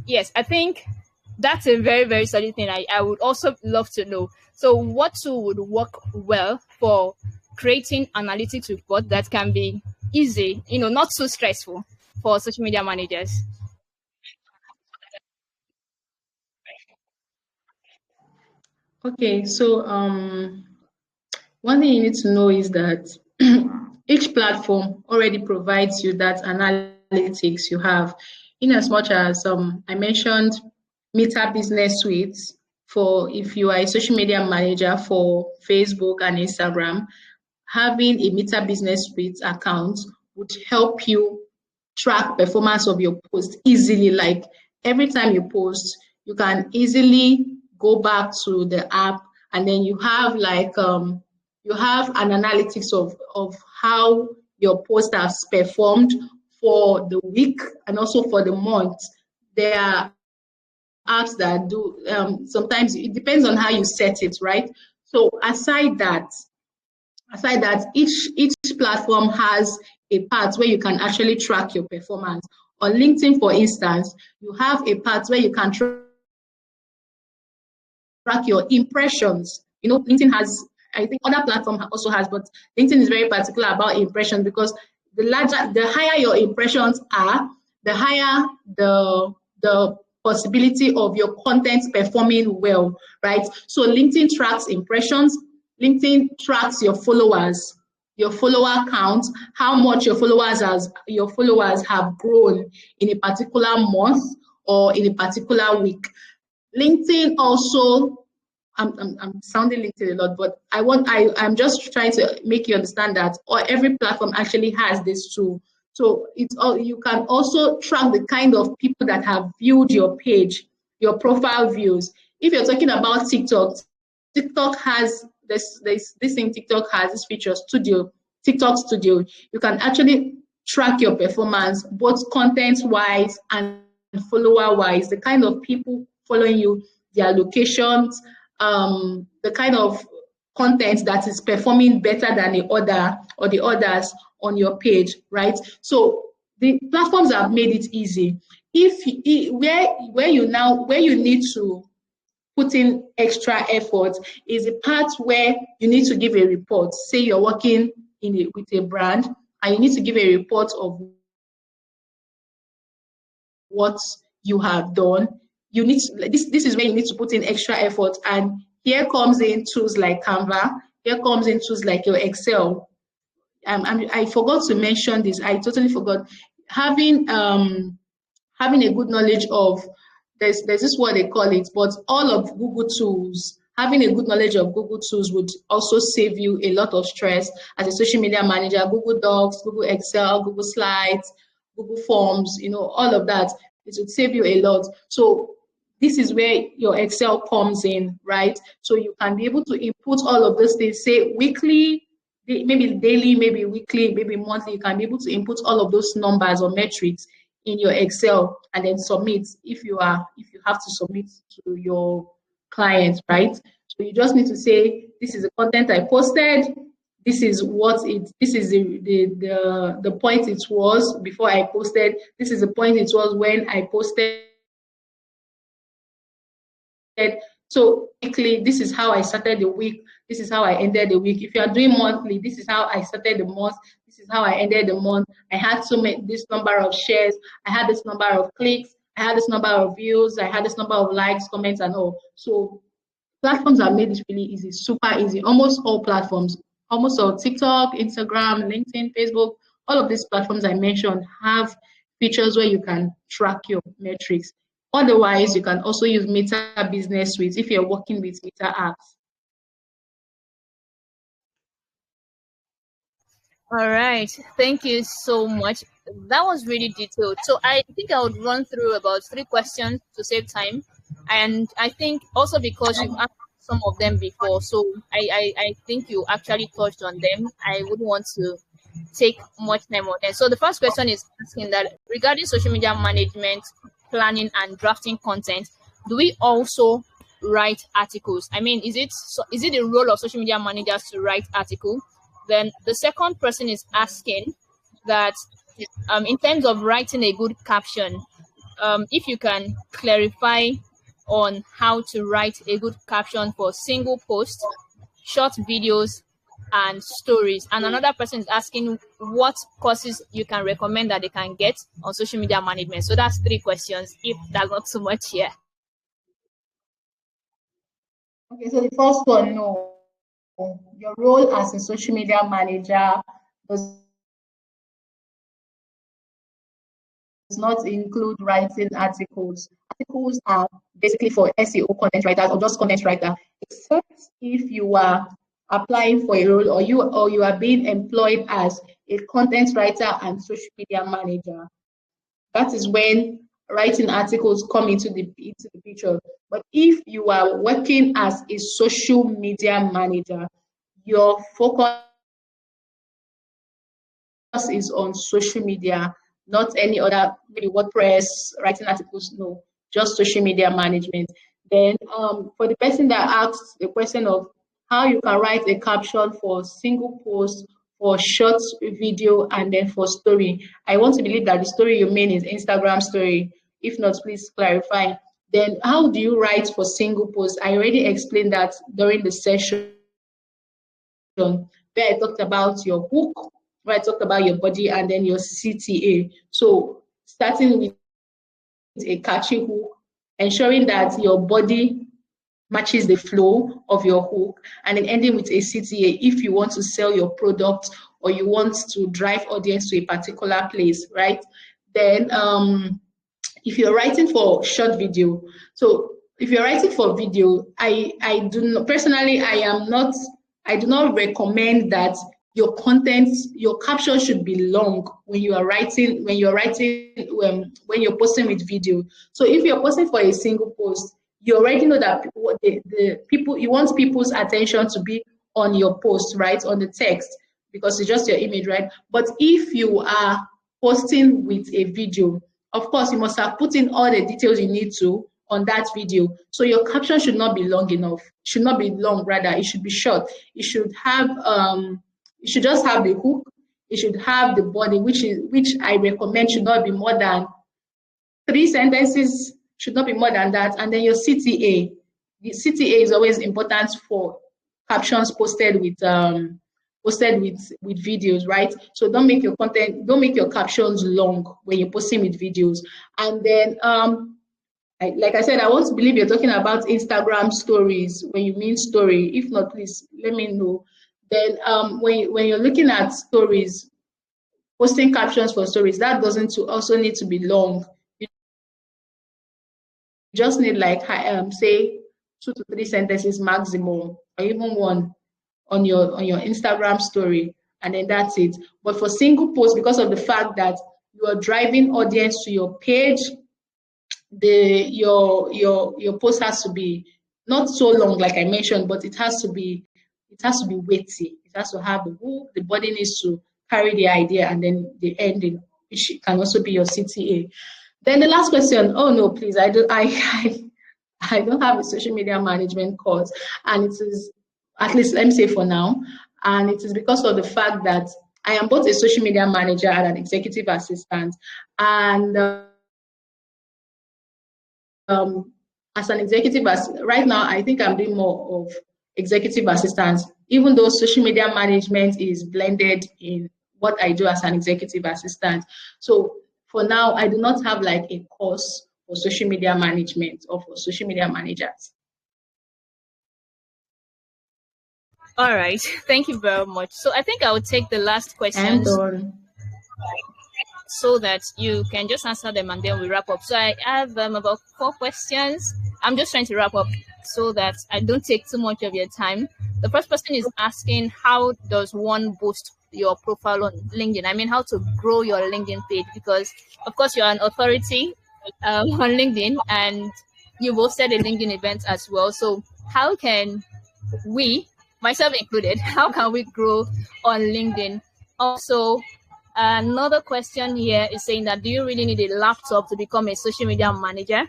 B: Yes, I think that's a very, very solid thing. I would also love to know. So what tool would work well for creating analytics report that can be easy, not so stressful for social media managers?
A: Okay, so one thing you need to know is that each platform already provides you that analytics you have, in as much as I mentioned Meta Business Suites for if you are a social media manager for Facebook and Instagram. Having a Meta Business Suite account would help you track performance of your post easily. Like every time you post, you can easily go back to the app and then you have like you have an analytics of how your post has performed for the week and also for the month. There are apps that do sometimes it depends on how you set it, right? So aside that, each platform has a part where you can actually track your performance. On LinkedIn, for instance, you have a part where you can track your impressions. LinkedIn has, I think other platform also has, but LinkedIn is very particular about impressions because the higher your impressions are, the higher the possibility of your content performing well, right? So LinkedIn tracks impressions. LinkedIn tracks your followers, your follower count, how much your followers have grown in a particular month or in a particular week. LinkedIn also I'm sounding LinkedIn a lot, but I'm just trying to make you understand that every platform actually has this tool. So you can also track the kind of people that have viewed your page, your profile views. If you're talking about TikTok has this thing. TikTok has this feature, TikTok Studio. You can actually track your performance, both content-wise and follower-wise, the kind of people following you, their locations, the kind of content that is performing better than the others on your page, right? So the platforms have made it easy. Where you need to put in extra effort is the part where you need to give a report. Say you're working with a brand and you need to give a report of what you have done. You need to, this is where you need to put in extra effort, and here comes in tools like Canva. Here comes in tools like your Excel. I forgot to mention this. I totally forgot. Having a good knowledge of, there's this what they call it, but all of Google tools. Having a good knowledge of Google tools would also save you a lot of stress as a social media manager. Google Docs, Google Excel, Google Slides, Google Forms, all of that. It would save you a lot. So this is where your Excel comes in, right? So you can be able to input all of those things, say weekly, maybe daily, maybe weekly, maybe monthly. You can be able to input all of those numbers or metrics in your Excel and then submit if you have to submit to your clients, right? So you just need to say, this is the content I posted. This is the point it was before I posted. This is the point it was when I posted. So weekly, this is how I started the week. This is how I ended the week. If you are doing monthly, this is how I started the month. This is how I ended the month. I had to make this number of shares. I had this number of clicks. I had this number of views. I had this number of likes, comments, and all. So platforms have made it really easy, super easy. Almost all platforms, almost all TikTok, Instagram, LinkedIn, Facebook, all of these platforms I mentioned have features where you can track your metrics. Otherwise, you can also use Meta Business Suite if you're working with Meta apps.
B: All right. Thank you so much. That was really detailed. So I think I would run through about 3 questions to save time. And I think also because you've asked some of them before, so I think you actually touched on them. I wouldn't want to take much time on them. So the first question is asking that regarding social media management, planning, and drafting content, do we also write articles? I mean, is it the role of social media managers to write articles? Then the second person is asking that in terms of writing a good caption, if you can clarify on how to write a good caption for single posts, short videos, and stories. And another person is asking what courses you can recommend that they can get on social media management. So that's 3 questions, if that's not too much here.
A: Okay, so the first one, no. Your role as a social media manager does not include writing articles. Articles are basically for SEO content writers or just content writer, except if you are applying for a role or you are being employed as a content writer and social media manager. That is when writing articles come into the picture. But if you are working as a social media manager, your focus is on social media, not any other, maybe WordPress, writing articles, no, just social media management. Then for the person that asks the question of how you can write a caption for single post, for short video, and then for story, I want to believe that the story you mean is Instagram story. If not, please clarify. Then how do you write for single post? I already explained that during the session where I talked about your hook, where I talked about your body, and then your CTA. So starting with a catchy hook, ensuring that your body matches the flow of your hook, and then ending with a CTA if you want to sell your product or you want to drive audience to a particular place, right? Then if you're writing for short video, so if you're writing for video, I do not personally, I do not recommend that your content, your caption should be long when you are writing, when you're posting with video. So if you're posting for a single post, you already know that what the people, you want people's attention to be on your post, right? On the text, because it's just your image, right? But if you are posting with a video, of course, you must have put in all the details you need to on that video. So your caption should not be long enough. Should not be long, rather, it should be short. It should have it should just have the hook. It should have the body, which I recommend should not be more than 3 sentences, should not be more than that. And then your CTA. The CTA is always important for captions posted with videos, right? So don't make your captions long when you're posting with videos. And then like I said, I want to believe you're talking about Instagram stories when you mean story. If not, please let me know. Then when you're looking at stories, posting captions for stories, that doesn't also need to be long. You just need like say 2 to 3 sentences maximum, or even one on your Instagram story, and then that's it. But for single posts, because of the fact that you are driving audience to your page, your post has to be not so long, like I mentioned, but it has to be weighty. It has to have the hook. The body needs to carry the idea, and then the ending, which can also be your CTA. Then the last question. Oh no, please, I don't have a social media management course, and it is, at least let me say for now, and it is because of the fact that I am both a social media manager and an executive assistant, and as an executive, right now, I think I'm doing more of executive assistance, even though social media management is blended in what I do as an executive assistant. So for now, I do not have like a course for social media management or for social media managers.
B: All right. Thank you very much. So I think I will take the last questions so that you can just answer them and then we wrap up. So I have about 4 questions. I'm just trying to wrap up so that I don't take too much of your time. The first person is asking, how does one boost your profile on LinkedIn? I mean, how to grow your LinkedIn page, because of course you're an authority on LinkedIn and you've hosted a LinkedIn event as well. So how can we, myself included, how can we grow on LinkedIn? Also, another question here is saying that, do you really need a laptop to become a social media manager?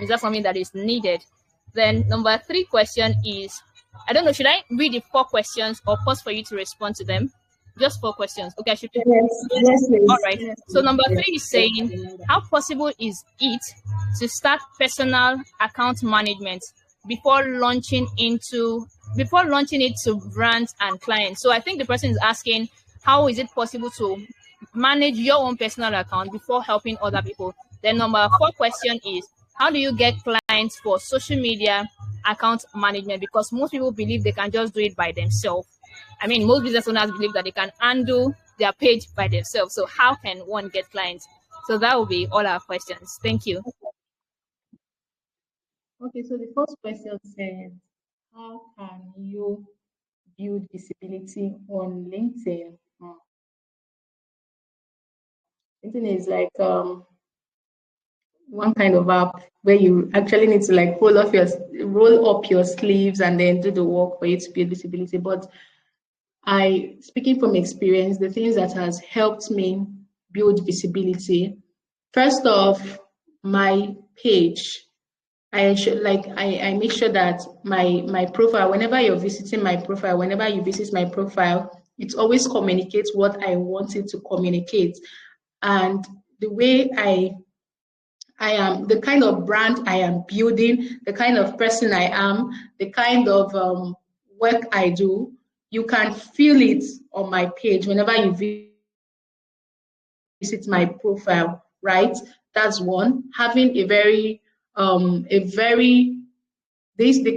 B: Is that something that is needed? Then number 3 question is, I don't know, should I read the 4 questions or pause for you to respond to them? Just 4 questions. Okay, I should.
A: Yes, please.
B: All right. So number 3 is saying, how possible is it to start personal account management before launching it to brands and clients? So I think the person is asking, how is it possible to manage your own personal account before helping other people? Then number 4 question is, how do you get clients for social media account management? Because most people believe they can just do it by themselves. I mean, most business owners believe that they can handle their page by themselves. So how can one get clients? So that will be all our questions. Thank you.
A: Okay, so the first question says, how can you build visibility on LinkedIn? LinkedIn is like one kind of app where you actually need to like roll up your sleeves and then do the work for you to build visibility. But speaking from experience, the things that has helped me build visibility, first off, my page. I make sure that my profile, whenever you're visiting my profile, whenever you visit my profile, it always communicates what I want it to communicate. And the way I am, the kind of brand I am building, the kind of person I am, the kind of work I do, you can feel it on my page whenever you visit my profile, right? That's one. Having they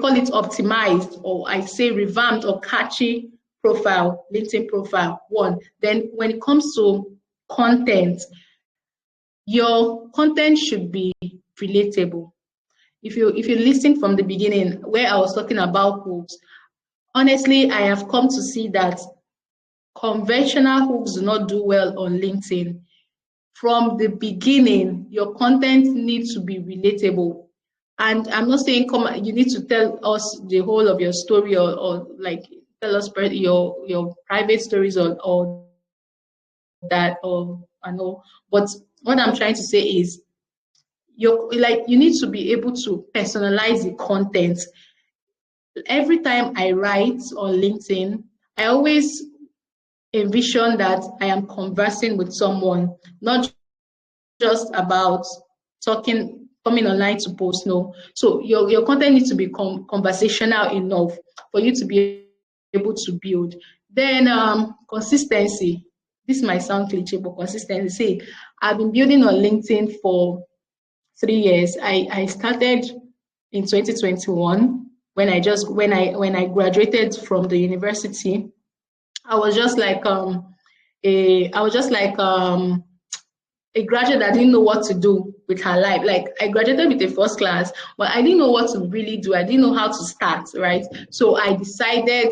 A: call it optimized, or I say revamped or catchy profile, LinkedIn profile, one. Then when it comes to content, your content should be relatable. if you listen from the beginning where I was talking about hooks, honestly, I have come to see that conventional hooks do not do well on LinkedIn. From the beginning, your content needs to be relatable. And I'm not saying you need to tell us the whole of your story, or like tell us your private stories, or that, or I know. But what I'm trying to say is you need to be able to personalize the content. Every time I write on LinkedIn, I always envision that I am conversing with someone, not just about coming online to post. No. So your content needs to be conversational enough for you to be able to build. Then consistency. This might sound cliche, but consistency. See, I've been building on LinkedIn for 3 years. I started in 2021 when I graduated from the university. I was just like a graduate that didn't know what to do with her life. Like, I graduated with a first class, but I didn't know what to really do. I didn't know how to start, right? So I decided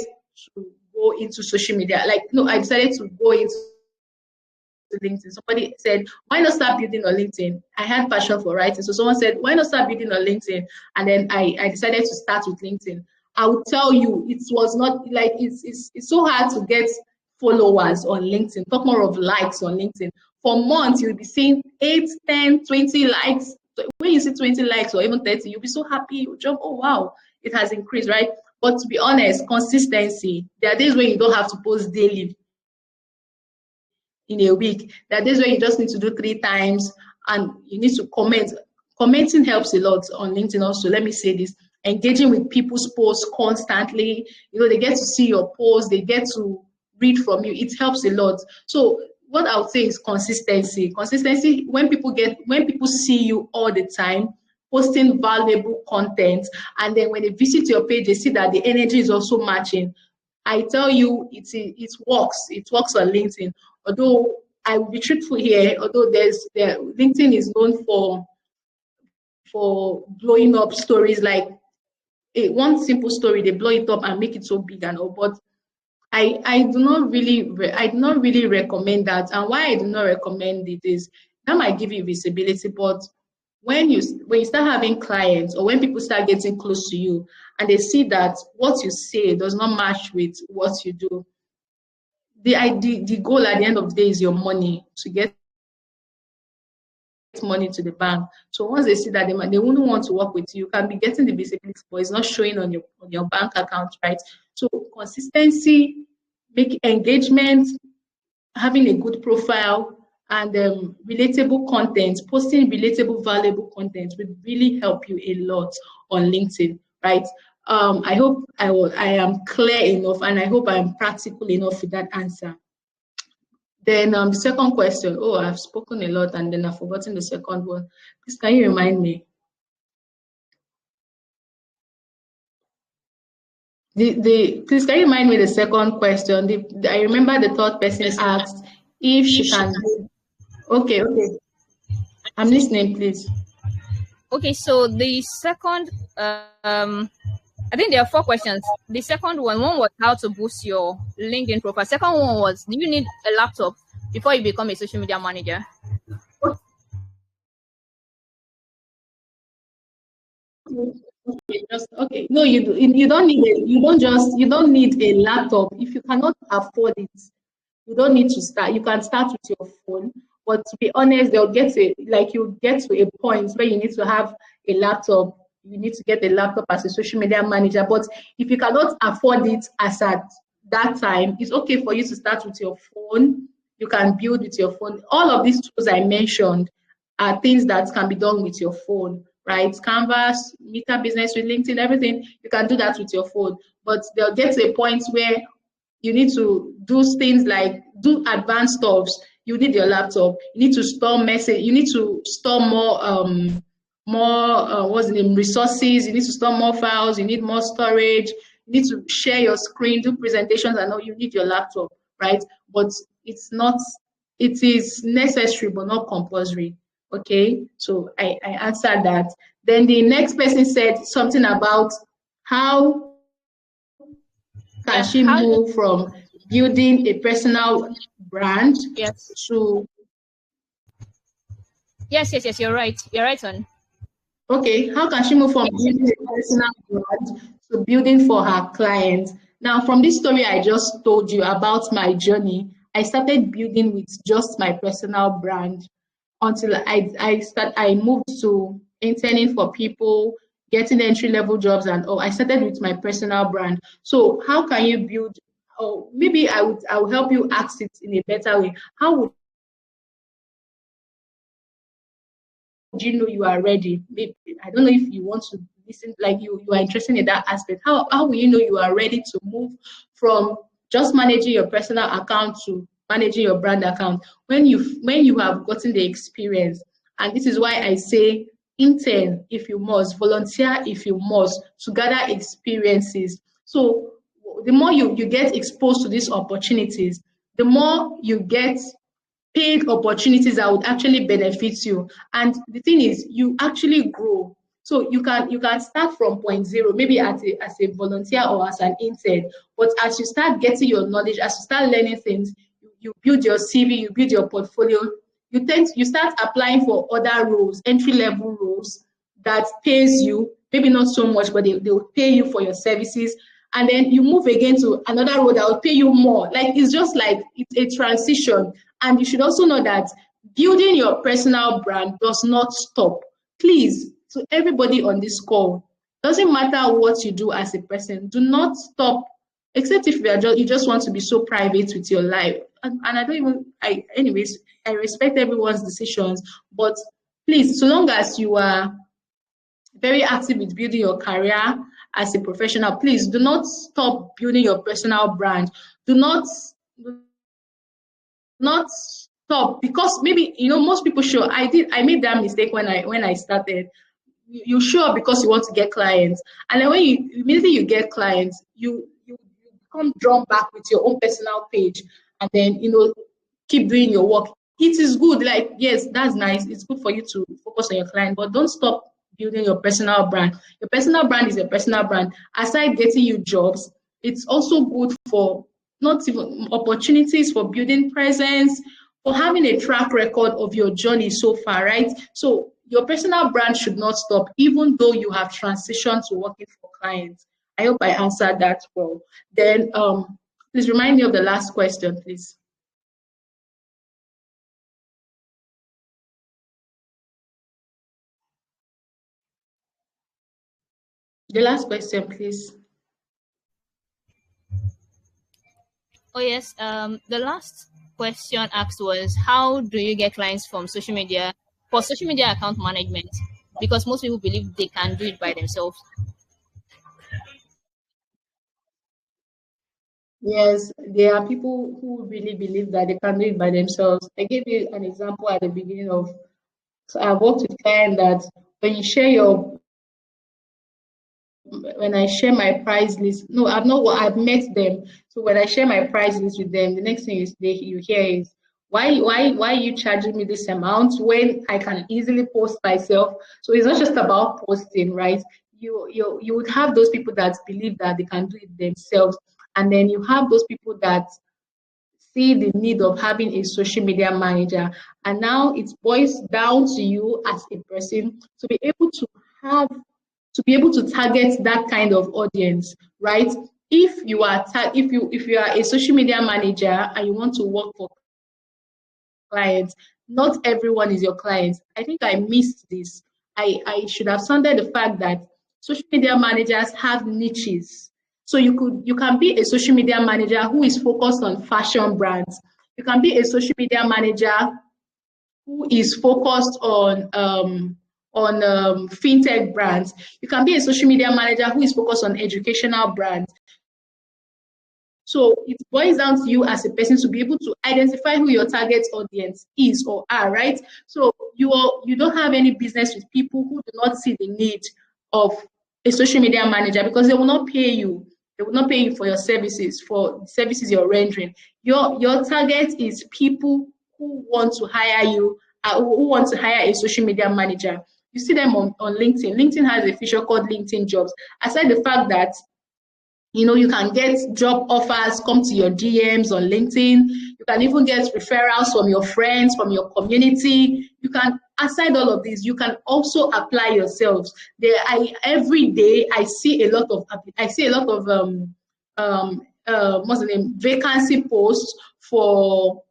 A: to go into social media. I decided to go into LinkedIn. Somebody said, why not start building on LinkedIn? I had passion for writing. So someone said, why not start building on LinkedIn? And then I decided to start with LinkedIn. I will tell you, it was not like, it's so hard to get followers on LinkedIn, talk more of likes on LinkedIn. For months, you'll be seeing 8, 10, 20 likes. When you see 20 likes or even 30, you'll be so happy. You'll jump, oh, wow, it has increased, right? But to be honest, consistency. There are days when you don't have to post daily in a week. There are days where you just need to do 3 times, and you need to comment. Commenting helps a lot on LinkedIn also. Let me say this. Engaging with people's posts constantly. They get to see your posts. They get to read from you. It helps a lot. So what I would say is consistency. Consistency, when people see you all the time, posting valuable content, and then when they visit your page, they see that the energy is also matching. I tell you, it works. It works on LinkedIn. Although I will be truthful here, although LinkedIn is known for blowing up stories, like one simple story, they blow it up and make it so big and all. But I do not really recommend that. And why I do not recommend it is that might give you visibility, but when you start having clients, or when people start getting close to you and they see that what you say does not match with what you do, the goal at the end of the day is your money, to get money to the bank. So once they see that, they wouldn't want to work with you. You can be getting the visibility, but it's not showing on your bank account, right? So consistency, make engagement, having a good profile, and relatable content, posting relatable, valuable content will really help you a lot on LinkedIn, right? I hope I am clear enough, and I hope I'm practical enough with that answer. Then the second question. Oh, I've spoken a lot and then I've forgotten the second one. Please, can you remind me? Please, can you remind me the second question? I remember the third person asked if she can. Okay. I'm listening, please.
B: Okay, so the second, I think there are 4 questions. The second one was how to boost your LinkedIn profile. Second one was, do you need a laptop before you become a social media manager?
A: Okay. No, you don't need a laptop. If you cannot afford it, you don't need to start. You can start with your phone. But to be honest, you'll get to a point where you need to have a laptop. You need to get a laptop as a social media manager. But if you cannot afford it as at that time, it's okay for you to start with your phone. You can build with your phone. All of these tools I mentioned are things that can be done with your phone, right? Canvas, Meta Business with LinkedIn, everything, you can do that with your phone. But they'll get to a point where you need to do things like do advanced stuff. You need your laptop. You need to store message. You need to store resources. You need to store more files. You need more storage. You need to share your screen, do presentations, and all. You need your laptop, right? But it is necessary but not compulsory. Okay, so I answered that. Then the next person said something about how can she
B: How?
A: move from building a personal brand
B: Yes.
A: to
B: Yes. You're right. You're right on.
A: okay, how can she move from building a personal brand to building for her clients? Now, from this story I just told you about my journey, I started building with just my personal brand until I moved to interning for people, getting entry level jobs, and oh, I started with my personal brand. So, how can you build? Oh, maybe I will help you ask it in a better way. How would you know you are ready? Maybe, I don't know if you want to listen, like you are interested in that aspect. How will you know you are ready to move from just managing your personal account to managing your brand account when you have gotten the experience? And this is why I say intern if you must, volunteer if you must, to gather experiences. So the more you get exposed to these opportunities, the more you get paid opportunities that would actually benefit you. And the thing is, you actually grow. So you can start from point zero, maybe as a volunteer or as an intern. But as you start getting your knowledge, as you start learning things, you build your CV, you build your portfolio, you start applying for other roles, entry level roles that pays you, maybe not so much, but they will pay you for your services. And then you move again to another role that will pay you more. Like it's just like it's a transition. And you should also know that building your personal brand does not stop. Please, to everybody on this call, doesn't matter what you do as a person, do not stop, except if you just want to be so private with your life. And I don't even, anyways, I respect everyone's decisions, but please, so long as you are very active with building your career as a professional, please do not stop building your personal brand. Do not stop, because maybe most people show. I made that mistake when I started. You show up because you want to get clients, and then when you immediately you get clients, you become drawn back with your own personal page, and then keep doing your work. It is good, like yes, that's nice. It's good for you to focus on your client, but don't stop building your personal brand. Your personal brand is your personal brand. Aside getting you jobs, it's also good for not even opportunities for building presence, for having a track record of your journey so far, right? So your personal brand should not stop, even though you have transitioned to working for clients. I hope I answered that well. Then please remind me of the last question, please. The last question, please.
B: Oh yes. The last question asked was, how do you get clients from social media for social media account management? Because most people believe they can do it by themselves.
A: Yes, there are people who really believe that they can do it by themselves. I gave you an example at the beginning of, so I've worked with clients that when you share your when I share my price list, no, I've met them. So when I share my price list with them, the next thing you hear is, why are you charging me this amount when I can easily post myself? So it's not just about posting, right? You would have those people that believe that they can do it themselves, and then you have those people that see the need of having a social media manager. And now it boils down to you as a person to be able to have to be able to target that kind of audience, right? If you are a social media manager and you want to work for clients, not everyone is your client. I think I missed this. I should have sounded the fact that social media managers have niches. So you can be a social media manager who is focused on fashion brands. You can be a social media manager who is focused on fintech brands. You can be a social media manager who is focused on educational brands. So it boils down to you as a person to be able to identify who your target audience is or are, right? So you don't have any business with people who do not see the need of a social media manager, because they will not pay you. They will not pay you for your services, for the services you're rendering. Your target is people who want to hire you, who want to hire a social media manager. You see them on LinkedIn. LinkedIn has a feature called LinkedIn Jobs. Aside the fact that you can get job offers come to your DMs on LinkedIn. You can even get referrals from your friends, from your community. You can, aside all of this, you can also apply yourselves. Every day I see a lot of what's the name, vacancy posts for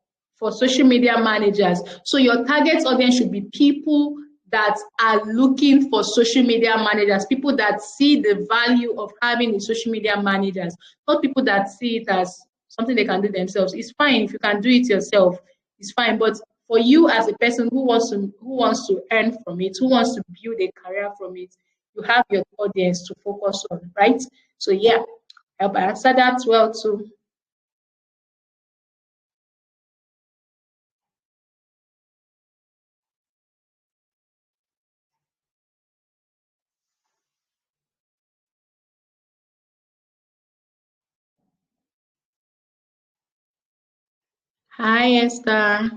A: social media managers. So your target audience should be people that are looking for social media managers, people that see the value of having a social media managers, not people that see it as something they can do themselves. It's fine if you can do it yourself, it's fine. But for you as a person who wants to earn from it, who wants to build a career from it, you have your audience to focus on, right? So yeah, I hope I answered that well too. Hi, Esther.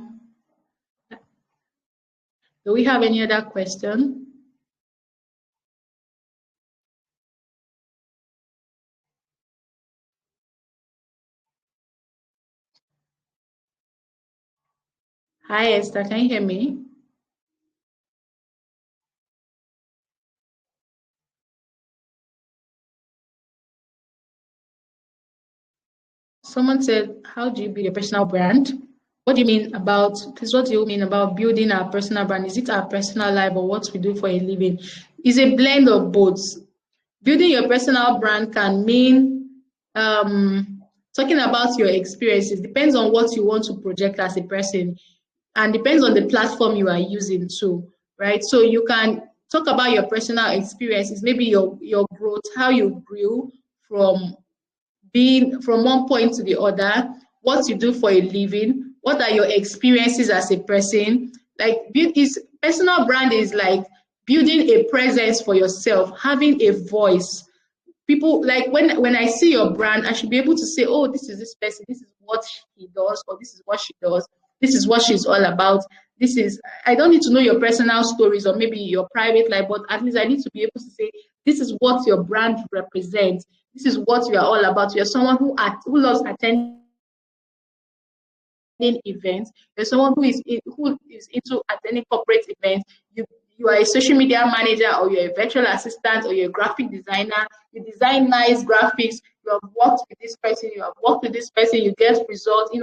A: Do we have any other question? Hi, Esther. Can you hear me? Someone said, how do you build a personal brand? What do you mean about this? What do you mean about building our personal brand? Is it our personal life or what we do for a living? It's a blend of both. Building your personal brand can mean talking about your experiences. Depends on what you want to project as a person, and depends on the platform you are using too, right? So you can talk about your personal experiences, maybe your growth, how you grew from being from one point to the other, what you do for a living, what are your experiences as a person. Like personal brand is like building a presence for yourself, having a voice. People like when I see your brand, I should be able to say, oh, this is this person, this is what he does, or this is what she does, this is what she's all about. This is, I don't need to know your personal stories or maybe your private life, but at least I need to be able to say, this is what your brand represents. This is what you are all about. You're someone who loves attending events. You're someone who is into attending corporate events. You are a social media manager, or you're a virtual assistant, or you're a graphic designer. You design nice graphics. You have worked with this person. You have worked with this person. You get results.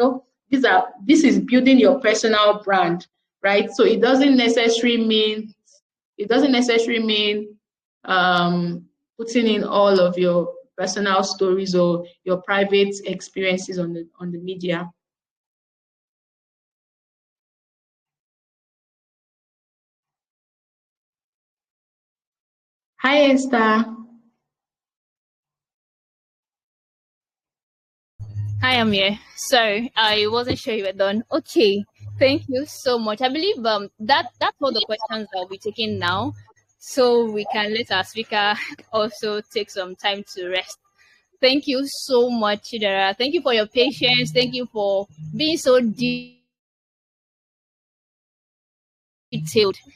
A: This is building your personal brand, right? So it doesn't necessarily mean putting in all of your personal stories or your private experiences on the media. Hi, Esther.
B: Hi, I'm here. Sorry, I wasn't sure you were done. Okay, thank you so much. I believe that's all the questions that we'll be taking now, so we can let our speaker also take some time to rest. Thank you so much, Chidera. Thank you for your patience. Thank you for being so detailed.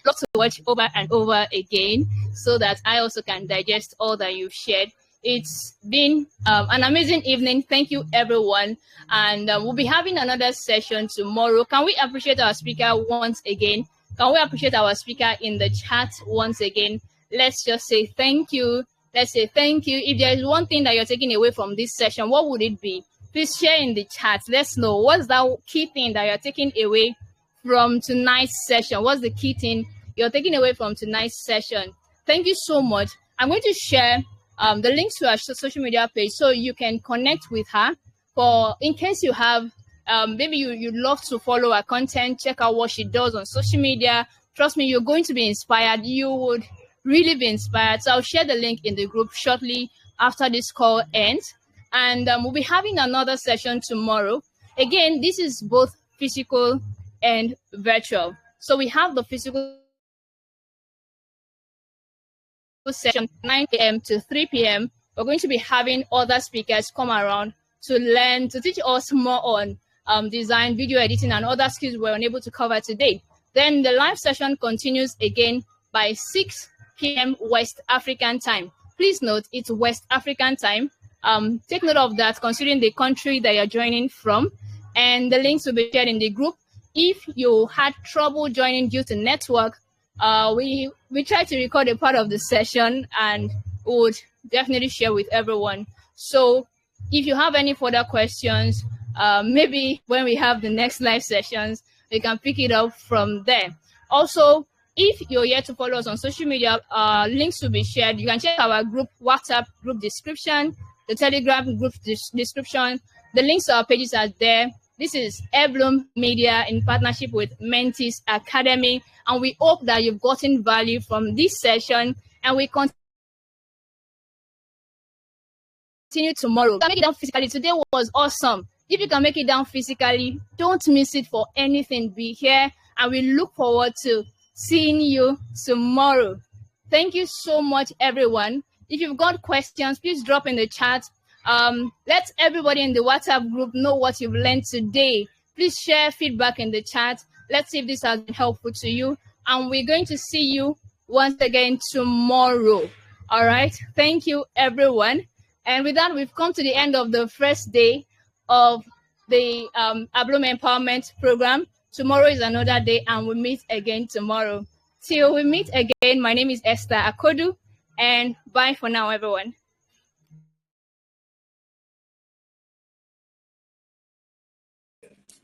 B: Lots to watch over and over again so that I also can digest all that you've shared. It's been an amazing evening. Thank you, everyone. And we'll be having another session tomorrow. Can we appreciate our speaker once again? Can we appreciate our speaker in the chat once again? Let's just say thank you. Let's say thank you. If there is one thing that you're taking away from this session, what would it be? Please share in the chat. Let's know what's that key thing that you're taking away from tonight's session. What's the key thing you're taking away from tonight's session? Thank you so much. I'm going to share the links to our social media page so you can connect with her. For in case you have maybe you'd love to follow her content, check out what she does on social media. Trust me, you're going to be inspired. You would really be inspired. So I'll share the link in the group shortly after this call ends. And we'll be having another session tomorrow. Again, this is both physical and virtual. So we have the physical session 9 a.m. to 3 p.m. We're going to be having other speakers come around to learn, to teach us more on design, video editing, and other skills we're unable to cover today. Then the live session continues again by 6 p.m. West African time. Please note it's West African time. Take note of that considering the country that you're joining from, and the links will be shared in the group. If you had trouble joining due to network, we tried to record a part of the session and would definitely share with everyone. So if you have any further questions, maybe when we have the next live sessions, we can pick it up from there. Also, if you're yet to follow us on social media, links will be shared. You can check our group WhatsApp group description, the Telegram group description. The links to our pages are there. This is HerBloom Media in partnership with Mentis Academy, and we hope that you've gotten value from this session, and we continue tomorrow. You can make it down physically. Today was awesome. If you can make it down physically, don't miss it for anything. Be here, and we look forward to seeing you tomorrow. Thank you so much, everyone. If you've got questions, please drop in the chat. Let everybody in the WhatsApp group know what you've learned today. Please share feedback in the chat. Let's see if this has been helpful to you. And we're going to see you once again tomorrow. All right. Thank you, everyone. And with that, we've come to the end of the first day of the HerBloom Empowerment Program. Tomorrow is another day, and we'll meet again tomorrow. Till we meet again, my name is Esther Akodu, and bye for now, everyone.